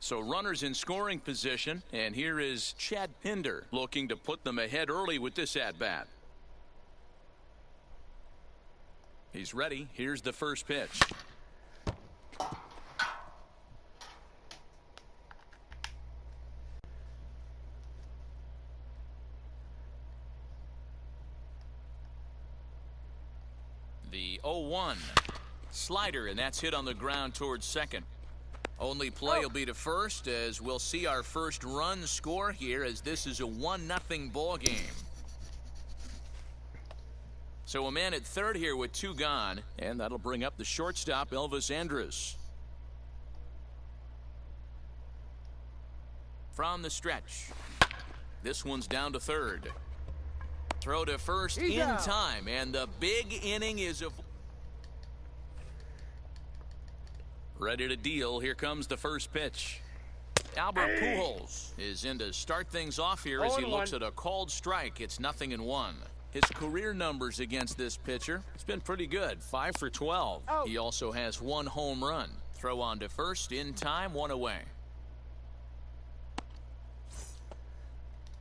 So runners in scoring position, and here is Chad Pinder looking to put them ahead early with this at-bat. He's ready. Here's the first pitch. The 0-1 slider, and that's hit on the ground towards second. Only play will be to first, as we'll see our first run score here, as this is a 1-0 ball game. So a man at third here with two gone, and that'll bring up the shortstop, Elvis Andrus. From the stretch, this one's down to third. Throw to first in time, and the big inning is ready to deal. Here comes the first pitch. Albert Pujols is in to start things off here as he looks at a called strike. It's 0-1. His career numbers against this pitcher, it's been pretty good. 5 for 12. He also has one home run. Throw on to first in time, one away.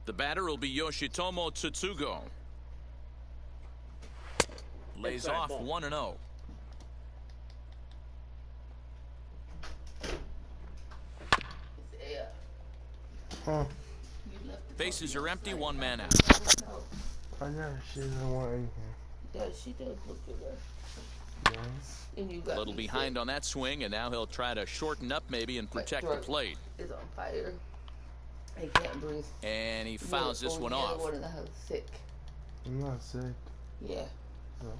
The batter will be Yoshitomo Tsutsugo. Lays off 1-0. Bases are empty, one man out. I know she doesn't want anything. Yeah, she does look good. Yes. And you A got little behind on that swing, and now he'll try to shorten up maybe and protect the plate. It's on fire. I can't breathe. And he fouls this one off. One of the house sick. I'm not sick. Yeah. No.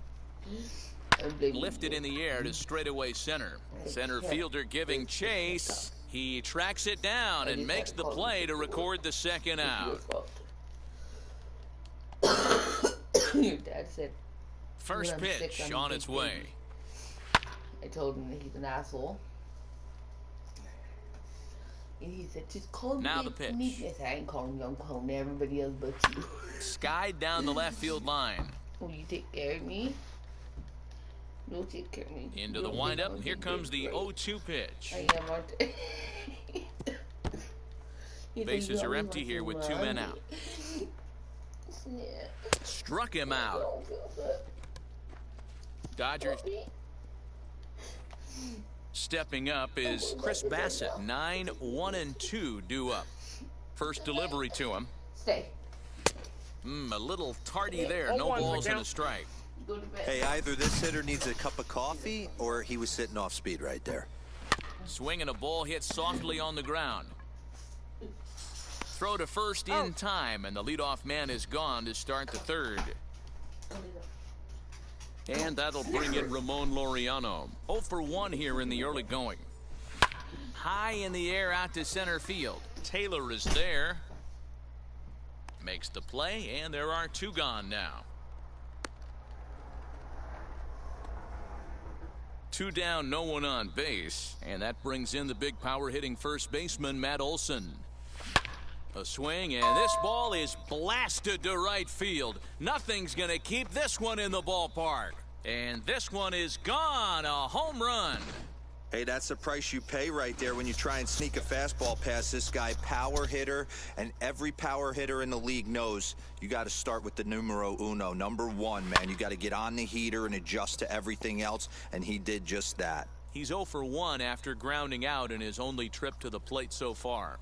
Lifted in the air to straightaway center. Center fielder giving chase. He tracks it down and makes the play to record the second out. Your dad said First when I'm sick, pitch I'm a on big its way. baby. I told him that he's an asshole. And he said, just call me Now the pitch. Meekness. I ain't calling you, I'm calling everybody else but you. Skied down the left field line. Will you take care of me? Don't take care of me. Into the windup, and here comes the 0-2 pitch. I am, aren't I? Bases are empty here with 2 men out. Yeah. Struck him out. Dodgers stepping up is Chris Bassett. 9-1-2 due up. First delivery to him. Stay. A little tardy there. No balls and a strike. Go to bed. Hey, either this hitter needs a cup of coffee or he was sitting off speed right there. Swinging a ball hit softly on the ground. Throw to first in time, and the leadoff man is gone to start the third. And that'll bring in Ramon Laureano. 0 for 1 here in the early going. High in the air out to center field. Taylor is there. Makes the play, and there are 2 gone now. 2 down, no one on base. And that brings in the big power hitting first baseman, Matt Olson. A swing, and this ball is blasted to right field. Nothing's going to keep this one in the ballpark. And this one is gone. A home run. Hey, that's the price you pay right there when you try and sneak a fastball past this guy. Power hitter, and every power hitter in the league knows you got to start with the numero uno. Number 1, man. You got to get on the heater and adjust to everything else, and he did just that. He's 0 for 1 after grounding out in his only trip to the plate so far.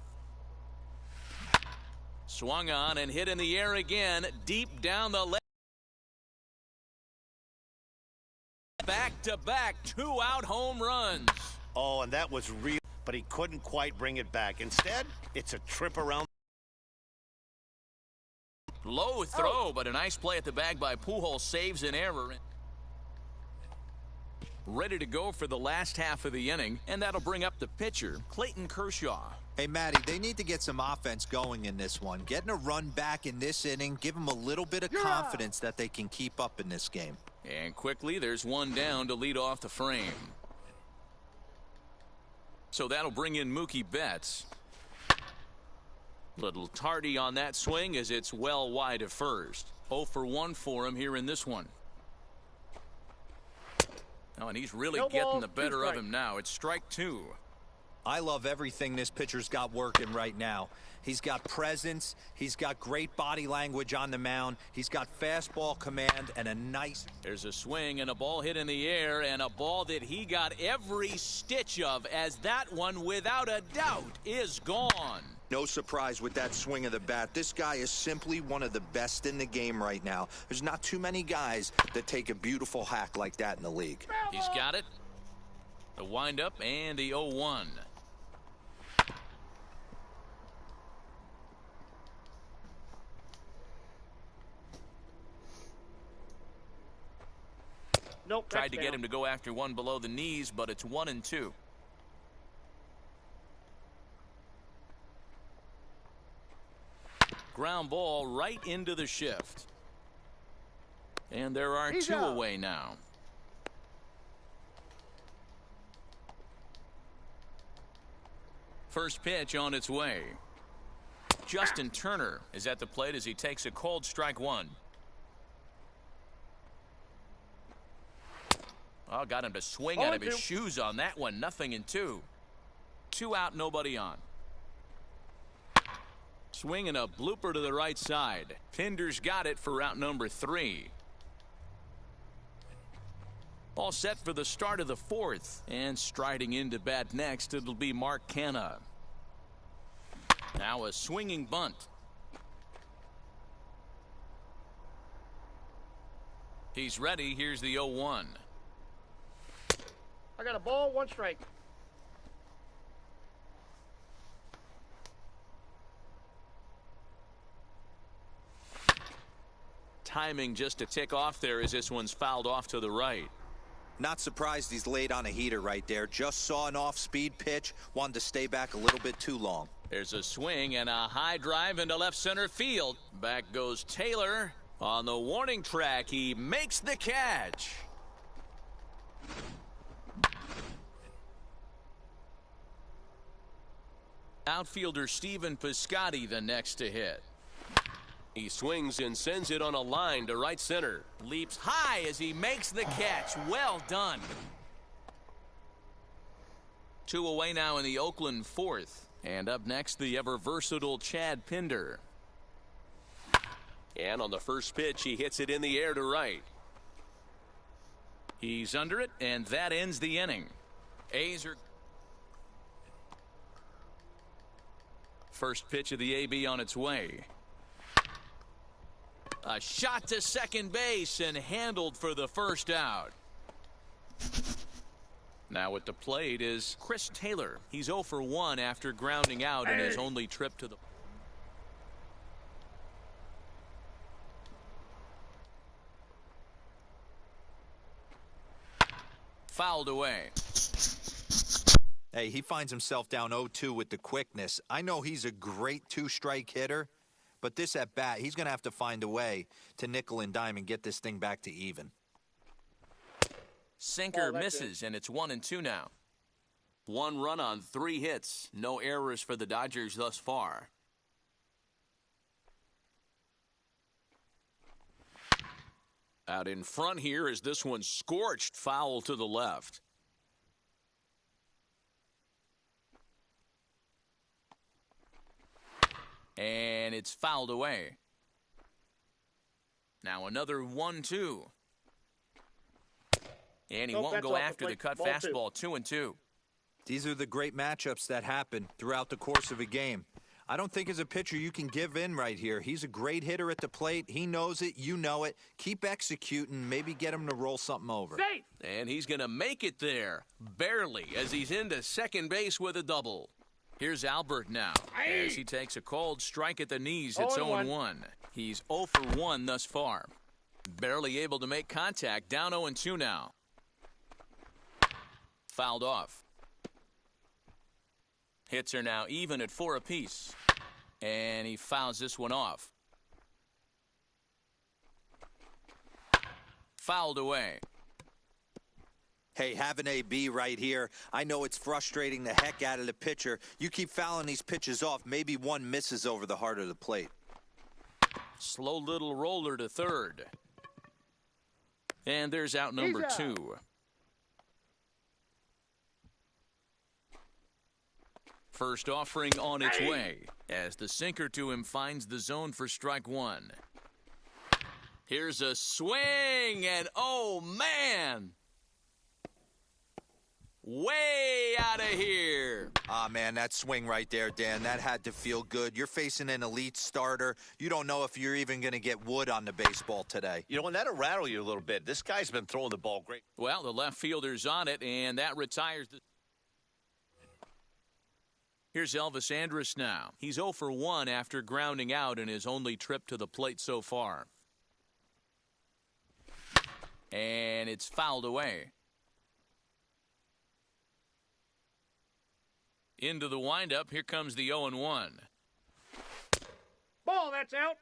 Swung on and hit in the air again, deep down the left. Back-to-back 2-out home runs. Oh, and that was real, but he couldn't quite bring it back. Instead, it's a trip around. Low throw, but a nice play at the bag by Pujols. Saves an error. Ready to go for the last half of the inning, and that'll bring up the pitcher, Clayton Kershaw. Hey, Matty, they need to get some offense going in this one. Getting a run back in this inning, give them a little bit of confidence that they can keep up in this game. And quickly, there's 1 down to lead off the frame. So that'll bring in Mookie Betts. Little tardy on that swing as it's well wide of first. 0 for 1 for him here in this one. Oh, and he's really getting the better of him now. It's strike 2. I love everything this pitcher's got working right now. He's got presence. He's got great body language on the mound. He's got fastball command and a nice... There's a swing and a ball hit in the air, and a ball that he got every stitch of, as that one, without a doubt, is gone. No surprise with that swing of the bat. This guy is simply one of the best in the game right now. There's not too many guys that take a beautiful hack like that in the league. He's got it. The windup and the 0-1. Nope. Tried to get him to go after one below the knees, but it's 1-2. Ground ball right into the shift. And there are 2 away now. First pitch on its way. Justin Turner is at the plate as he takes a cold strike 1. Oh, got him to swing out of his shoes on that one. 0-2. 2 out, nobody on. Swinging a blooper to the right side. Pinder's got it for out number 3. All set for the start of the 4th. And striding into bat next, it'll be Mark Canha. Now a swinging bunt. He's ready. Here's the 0-1. I got a ball, 1 strike. timing just to tick off there as this one's fouled off to the right. Not surprised he's laid on a heater right there. Just saw an off-speed pitch. Wanted to stay back a little bit too long. There's a swing and a high drive into left center field. Back goes Taylor. On the warning track, he makes the catch. Outfielder Stephen Piscotty the next to hit. He swings and sends it on a line to right center. Leaps high as he makes the catch. Well done. 2 away now in the Oakland fourth. And up next, the ever-versatile Chad Pinder. And on the first pitch, he hits it in the air to right. He's under it, and that ends the inning. A's are... First pitch of the AB on its way. A shot to second base and handled for the first out. Now at the plate is Chris Taylor. He's 0 for 1 after grounding out in his only trip to the... Fouled away. Hey, he finds himself down 0-2 with the quickness. I know he's a great two-strike hitter, but this at bat, he's going to have to find a way to nickel and dime and get this thing back to even. Sinker misses, and it's 1-2 now. 1 run on 3 hits. No errors for the Dodgers thus far. Out in front here is this one scorched foul to the left. And it's fouled away. Now another 1-2. And he won't go after the cut fastball. 2-2. These are the great matchups that happen throughout the course of a game. I don't think as a pitcher you can give in right here. He's a great hitter at the plate. He knows it. You know it. Keep executing. Maybe get him to roll something over. Safe. And he's going to make it there. Barely, as he's into second base with a double. Here's Albert now. As he takes a cold strike at the knees, it's 0-1. He's 0 for 1 thus far. Barely able to make contact. Down 0-2 now. Fouled off. Hits are now even at 4 apiece. And he fouls this one off. Fouled away. Hey, have an AB right here. I know it's frustrating the heck out of the pitcher. You keep fouling these pitches off. Maybe one misses over the heart of the plate. Slow little roller to third. And there's out number 2. First offering on its way as the sinker to him finds the zone for strike 1. Here's a swing, and oh man! Way out of here. Ah, man, that swing right there, Dan, that had to feel good. You're facing an elite starter. You don't know if you're even going to get wood on the baseball today. You know, and that'll rattle you a little bit. This guy's been throwing the ball great. Well, the left fielder's on it, and that retires the... Here's Elvis Andrus now. He's 0 for 1 after grounding out in his only trip to the plate so far. And it's fouled away. Into the windup, here comes the 0-1. Ball, that's out.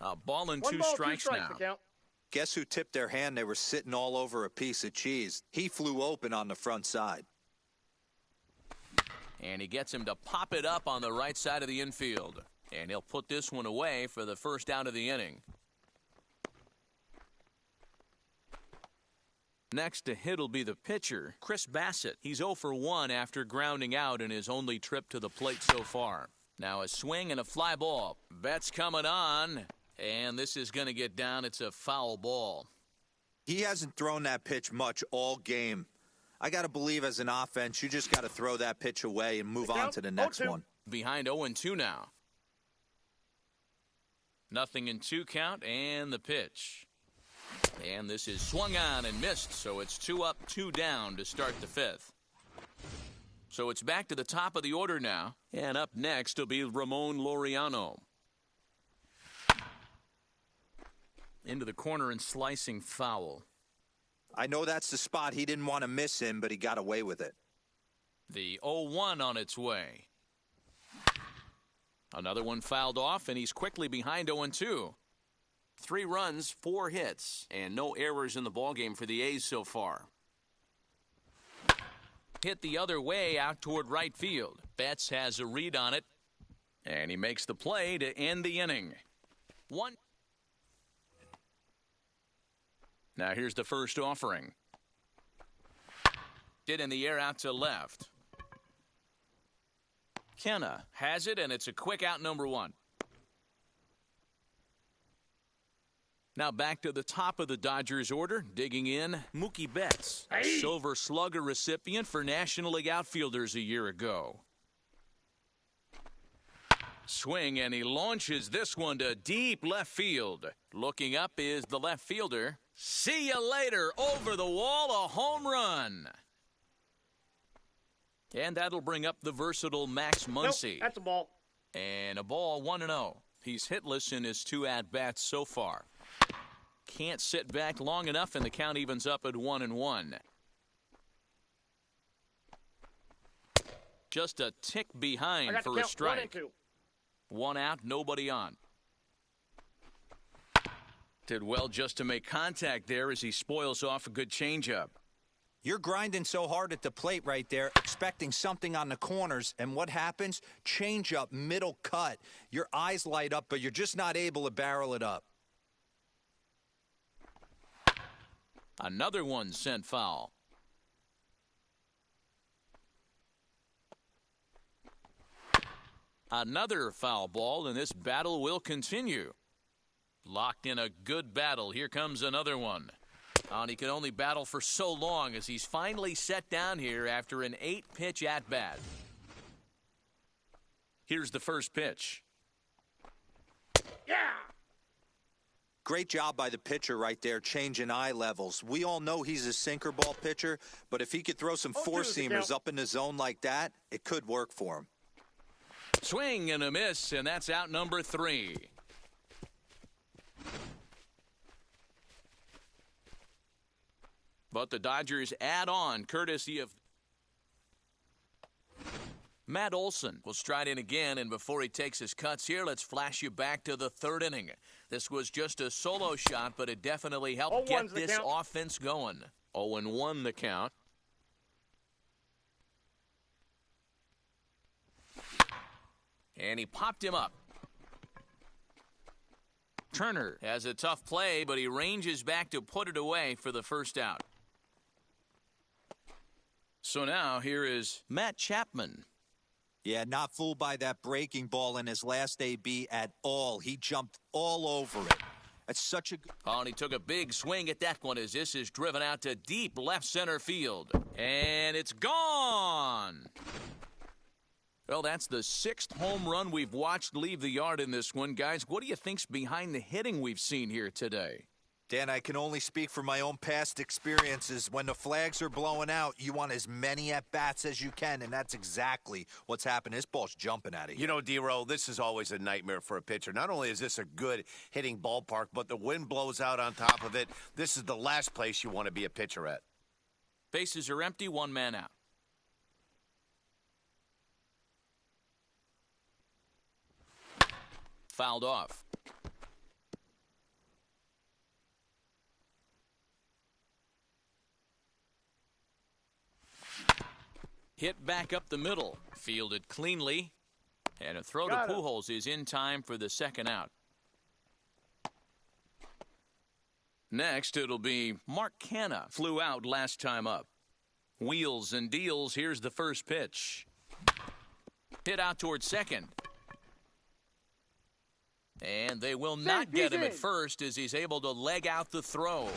A ball and 2 1 ball, 2 strikes strikes now. to count. Guess who tipped their hand? They were sitting all over a piece of cheese. He flew open on the front side. And he gets him to pop it up on the right side of the infield. And he'll put this one away for the first out of the inning. Next to hit will be the pitcher, Chris Bassett. He's 0 for 1 after grounding out in his only trip to the plate so far. Now a swing and a fly ball. Bet's coming on, and this is going to get down. It's a foul ball. He hasn't thrown that pitch much all game. I got to believe as an offense, you just got to throw that pitch away and move on to the next one. Behind 0-2 now. 0-2 count, and the pitch. And this is swung on and missed, so it's 2 up, 2 down to start the 5th. So it's back to the top of the order now. And up next will be Ramon Laureano. Into the corner and slicing foul. I know that's the spot he didn't want to miss in, but he got away with it. The 0-1 on its way. Another one fouled off, and he's quickly behind 0-2. 3 runs, 4 hits, and no errors in the ballgame for the A's so far. Hit the other way out toward right field. Betts has a read on it, and he makes the play to end the inning. Now here's the first offering. Hit in the air out to left. Kenna has it, and it's a quick out, number 1. Now back to the top of the Dodgers order, digging in, Mookie Betts, a Silver Slugger recipient for National League outfielders a year ago. Swing, and he launches this one to deep left field. Looking up is the left fielder. See you later, over the wall, a home run. And that'll bring up the versatile Max Muncy. Nope, that's a ball. And a ball, 1-0. He's hitless in his 2 at-bats so far. Can't sit back long enough, and the count evens up at 1-1. Just a tick behind for a strike. 1-2. 1 out, nobody on. Did well just to make contact there as he spoils off a good changeup. You're grinding so hard at the plate right there, expecting something on the corners, and what happens? Change up, middle cut. Your eyes light up, but you're just not able to barrel it up. Another one sent foul. Another foul ball, and this battle will continue. Locked in a good battle. Here comes another one. And he can only battle for so long as he's finally set down here after an 8-pitch at-bat. Here's the first pitch. Yeah! Great job by the pitcher right there, changing eye levels. We all know he's a sinker ball pitcher, but if he could throw some 4-seamers up in the zone like that, it could work for him. Swing and a miss, and that's out number 3. But the Dodgers add on, courtesy of Matt Olson. Will stride in again, and before he takes his cuts here, let's flash you back to the 3rd inning. This was just a solo shot, but it definitely helped get this offense going. 0-1 the count. And he popped him up. Turner has a tough play, but he ranges back to put it away for the first out. So now here is Matt Chapman. Yeah, not fooled by that breaking ball in his last AB at all. He jumped all over it. That's such a good... Oh, and he took a big swing at that one as this is driven out to deep left center field. And it's gone! Well, that's the 6th home run we've watched leave the yard in this one. Guys, what do you think's behind the hitting we've seen here today? Dan, I can only speak from my own past experiences. When the flags are blowing out, you want as many at-bats as you can, and that's exactly what's happened. This ball's jumping out of you. You know, D-Roll, this is always a nightmare for a pitcher. Not only is this a good hitting ballpark, but the wind blows out on top of it. This is the last place you want to be a pitcher at. Bases are empty, 1 man out. Fouled off. Hit back up the middle. Fielded cleanly. And a throw to Pujols is in time for the 2nd out. Next, it'll be Mark Canha. Flew out last time up. Wheels and deals. Here's the first pitch. Hit out towards second. And they will not get him at first as he's able to leg out the throw.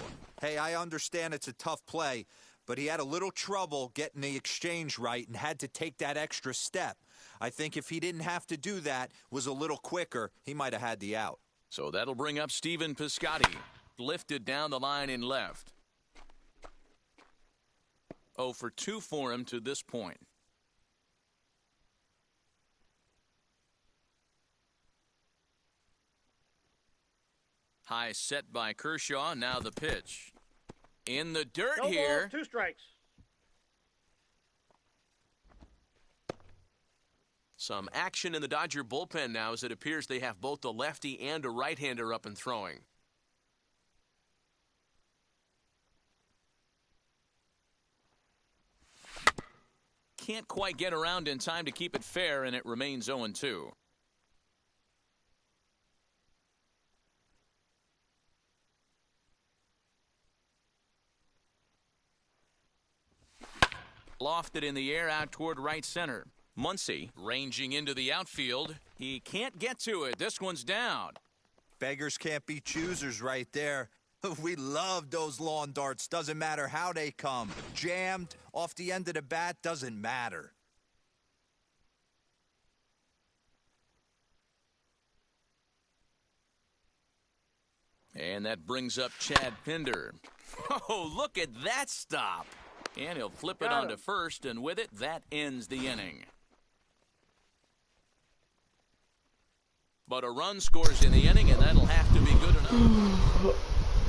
Hey, I understand it's a tough play, but he had a little trouble getting the exchange right and had to take that extra step. I think if he didn't have to do that, was a little quicker, he might have had the out. So that'll bring up Stephen Piscotty. Lifted down the line in left. 0 for 2 for him to this point. High set by Kershaw. Now the pitch. In the dirt No here. balls, 2 strikes. Some action in the Dodger bullpen now as it appears they have both a lefty and a right-hander up and throwing. Can't quite get around in time to keep it fair, and it remains 0-2. Lofted in the air out toward right center. Muncy ranging into the outfield. He can't get to it. This one's down. Beggars can't be choosers right there. We love those lawn darts. Doesn't matter how they come. Jammed, off the end of the bat, doesn't matter. And that brings up Chad Pinder. Oh, look at that stop. And he'll flip it Got onto him. first, and with it, that ends the inning. But a run scores in the inning, and that'll have to be good enough.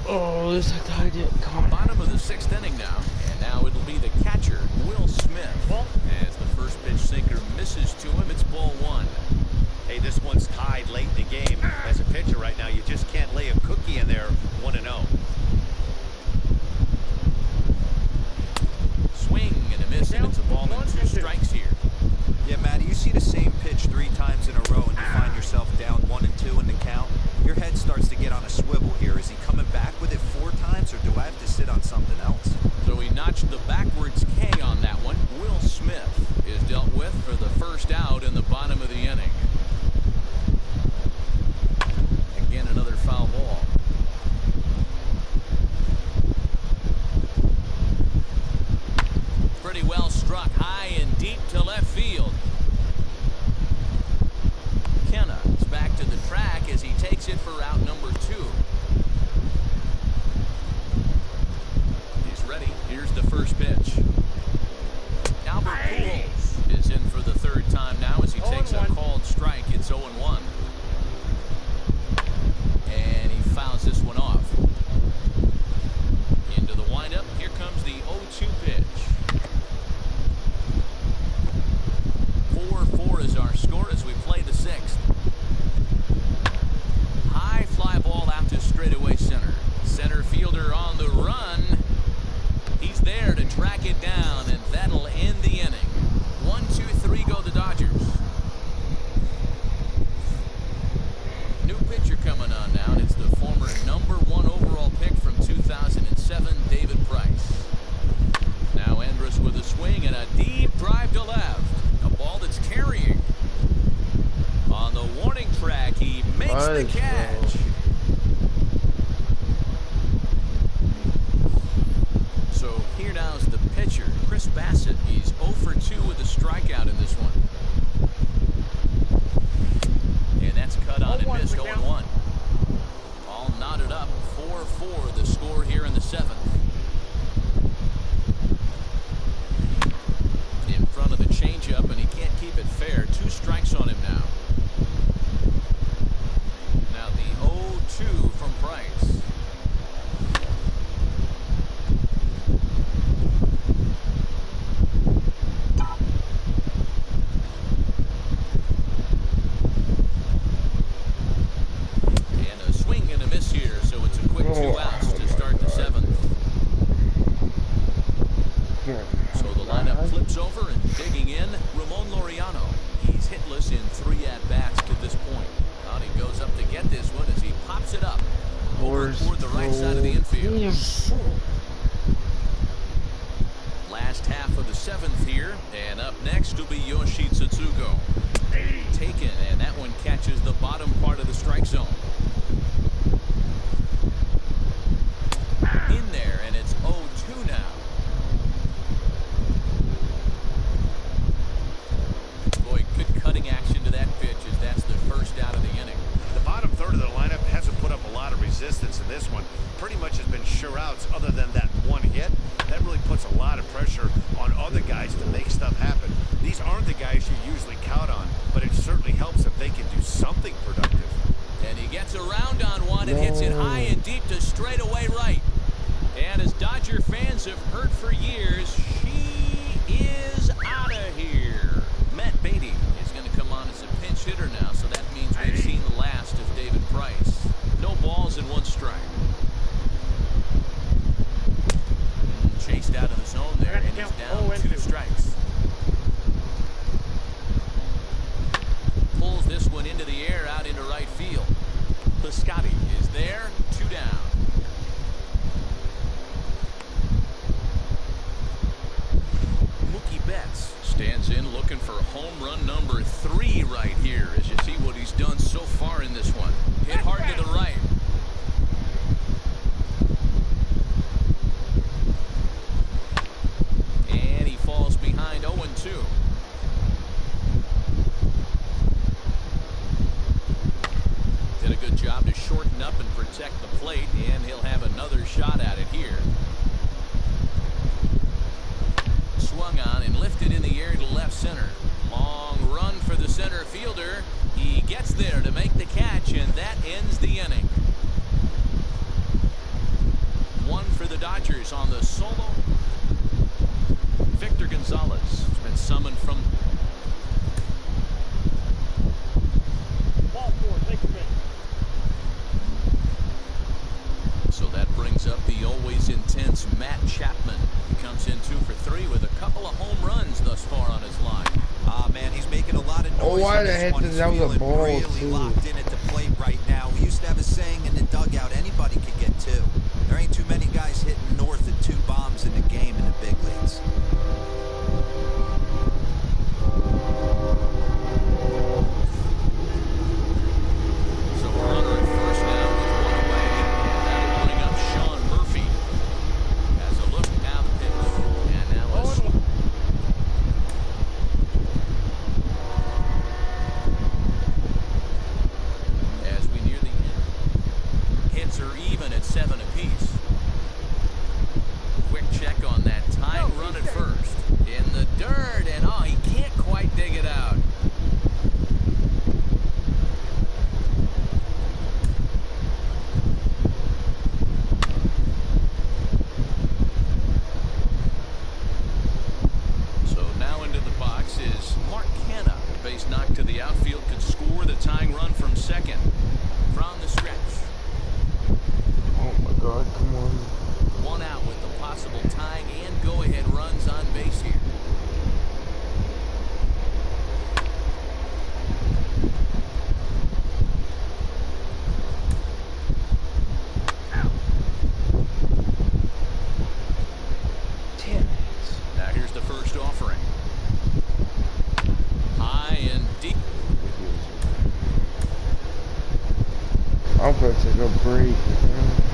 Oh, this I tied it. Come on. Bottom of the 6th inning now, and now it'll be the catcher, Will Smith. Ball. As the first pitch sinker misses to him, it's ball 1. Hey, this one's tied late in the game. As a pitcher right now, you just can't lay a cookie in there 1-0. Swing and a miss, and it's a ball and 2 strikes here. Yeah, Matty, you see the same pitch 3 times in a row and you find yourself down 1-2 in the count. Your head starts to get on a swivel here. Is he coming back with it 4 times, or do I have to sit on something else? So he notched the backwards K on that one. Will Smith is dealt with for the first out in the bottom of the inning. Again, another foul ball. Pretty well struck high and deep to left field. Kenna is back to the track as he takes it for out number 2. He's ready. Here's the first pitch. Albert Pujols is in for the 3rd time now as he takes a 0-1. called strike. It's 0-1. And he fouls this one off. Into the windup. Here comes the 0-2 pitch. 4-4 is our score as we play the 6th. High fly ball out to straightaway center. Center fielder on the run. He's there to track it down, and that'll end the inning. 1-2-3 go the Dodgers. New pitcher coming on now. It's the former #1 overall pick from 2007, David Price. Now Andrus with a swing and a deep drive to left. A ball that's carrying. On the warning track, he makes the Nice, catch. So here now is the pitcher, Chris Bassett. He's 0 for 2 with a strikeout in this one. And that's cut on and 0-1 missed, for 0-1. All knotted up, 4-4 the score here in the 7th. In front of the changeup, and he can't keep it fair. 2 strikes on him now. Now the 0-2 from Price. And a swing and a miss here, so it's a quick 2 outs to start the 7th. So the lineup flips over, and digging in, Ramon Laureano. He's hitless in 3 at-bats to this point. Out he goes up to get this one as he pops it up over toward the right side of the infield. Last half of the 7th here, and up next will be Yoshi Tsutsugo. Taken, and that one catches the bottom part of the strike zone. In there, and it's 0-2 now. Boy, good cutting action to that pitch as that's the first out of the inning. The bottom third of the lineup hasn't put up a lot of resistance in this one. Pretty much has been sure outs other than that one hit. That really puts a lot of pressure on other guys to make stuff happen. These aren't the guys you usually count on, but it certainly helps if they can do something productive. And he gets around on one and hits it high and deep to straightaway right. And as Dodger fans have heard for years, she is out of here. Matt Beatty is going to come on as a pinch hitter now, so that means we've seen the last of David Price. No balls and 1 strike. Chased out of the zone there, and he's down 2 strikes. Pulls this one into the air out into right field. Piscotty is there, 2 down. Mookie Betts stands in looking for home run number 3 right here as you see what he's done so far in this one. Hit hard to the right. And he falls behind 0-2. Did a good job to shorten up and protect the plate, and he'll have another shot at it here. Swung on and lifted in the air to left center. Long run for the center fielder. He gets there to make the catch, and that ends the inning. 1 for the Dodgers on the solo. Victor Gonzalez has been summoned from. Ball 4, take your base. So that brings up the always intense Matt Chapman. He comes in 2 for 3 with a couple of home runs thus far on his line. Ah, man, he's making a lot of noise. Oh, why on the this heck one. did He's that was a feeling ball, really too. locked in at the plate right now. We used to have a saying in the dugout, anybody could get 2. There ain't too many guys hitting north of 2 bombs in the game in the big leagues. So a runner at first now with 1 away, and that'll bring up Sean Murphy. Has a look now the pitch, and now a as we near the end. Hits are even at 7 apiece. Quick check on that tying run at first. In the dirt, and oh, he can't quite dig it out. So now into the box is Mark Canha. Base knock to the outfield could score the tying run from second. From the stretch. Oh my God, come on. 1 out with the possible tying and go-ahead runs on base here. Damn it. Now here's the first offering. High and deep. I'm gonna take a break. Man.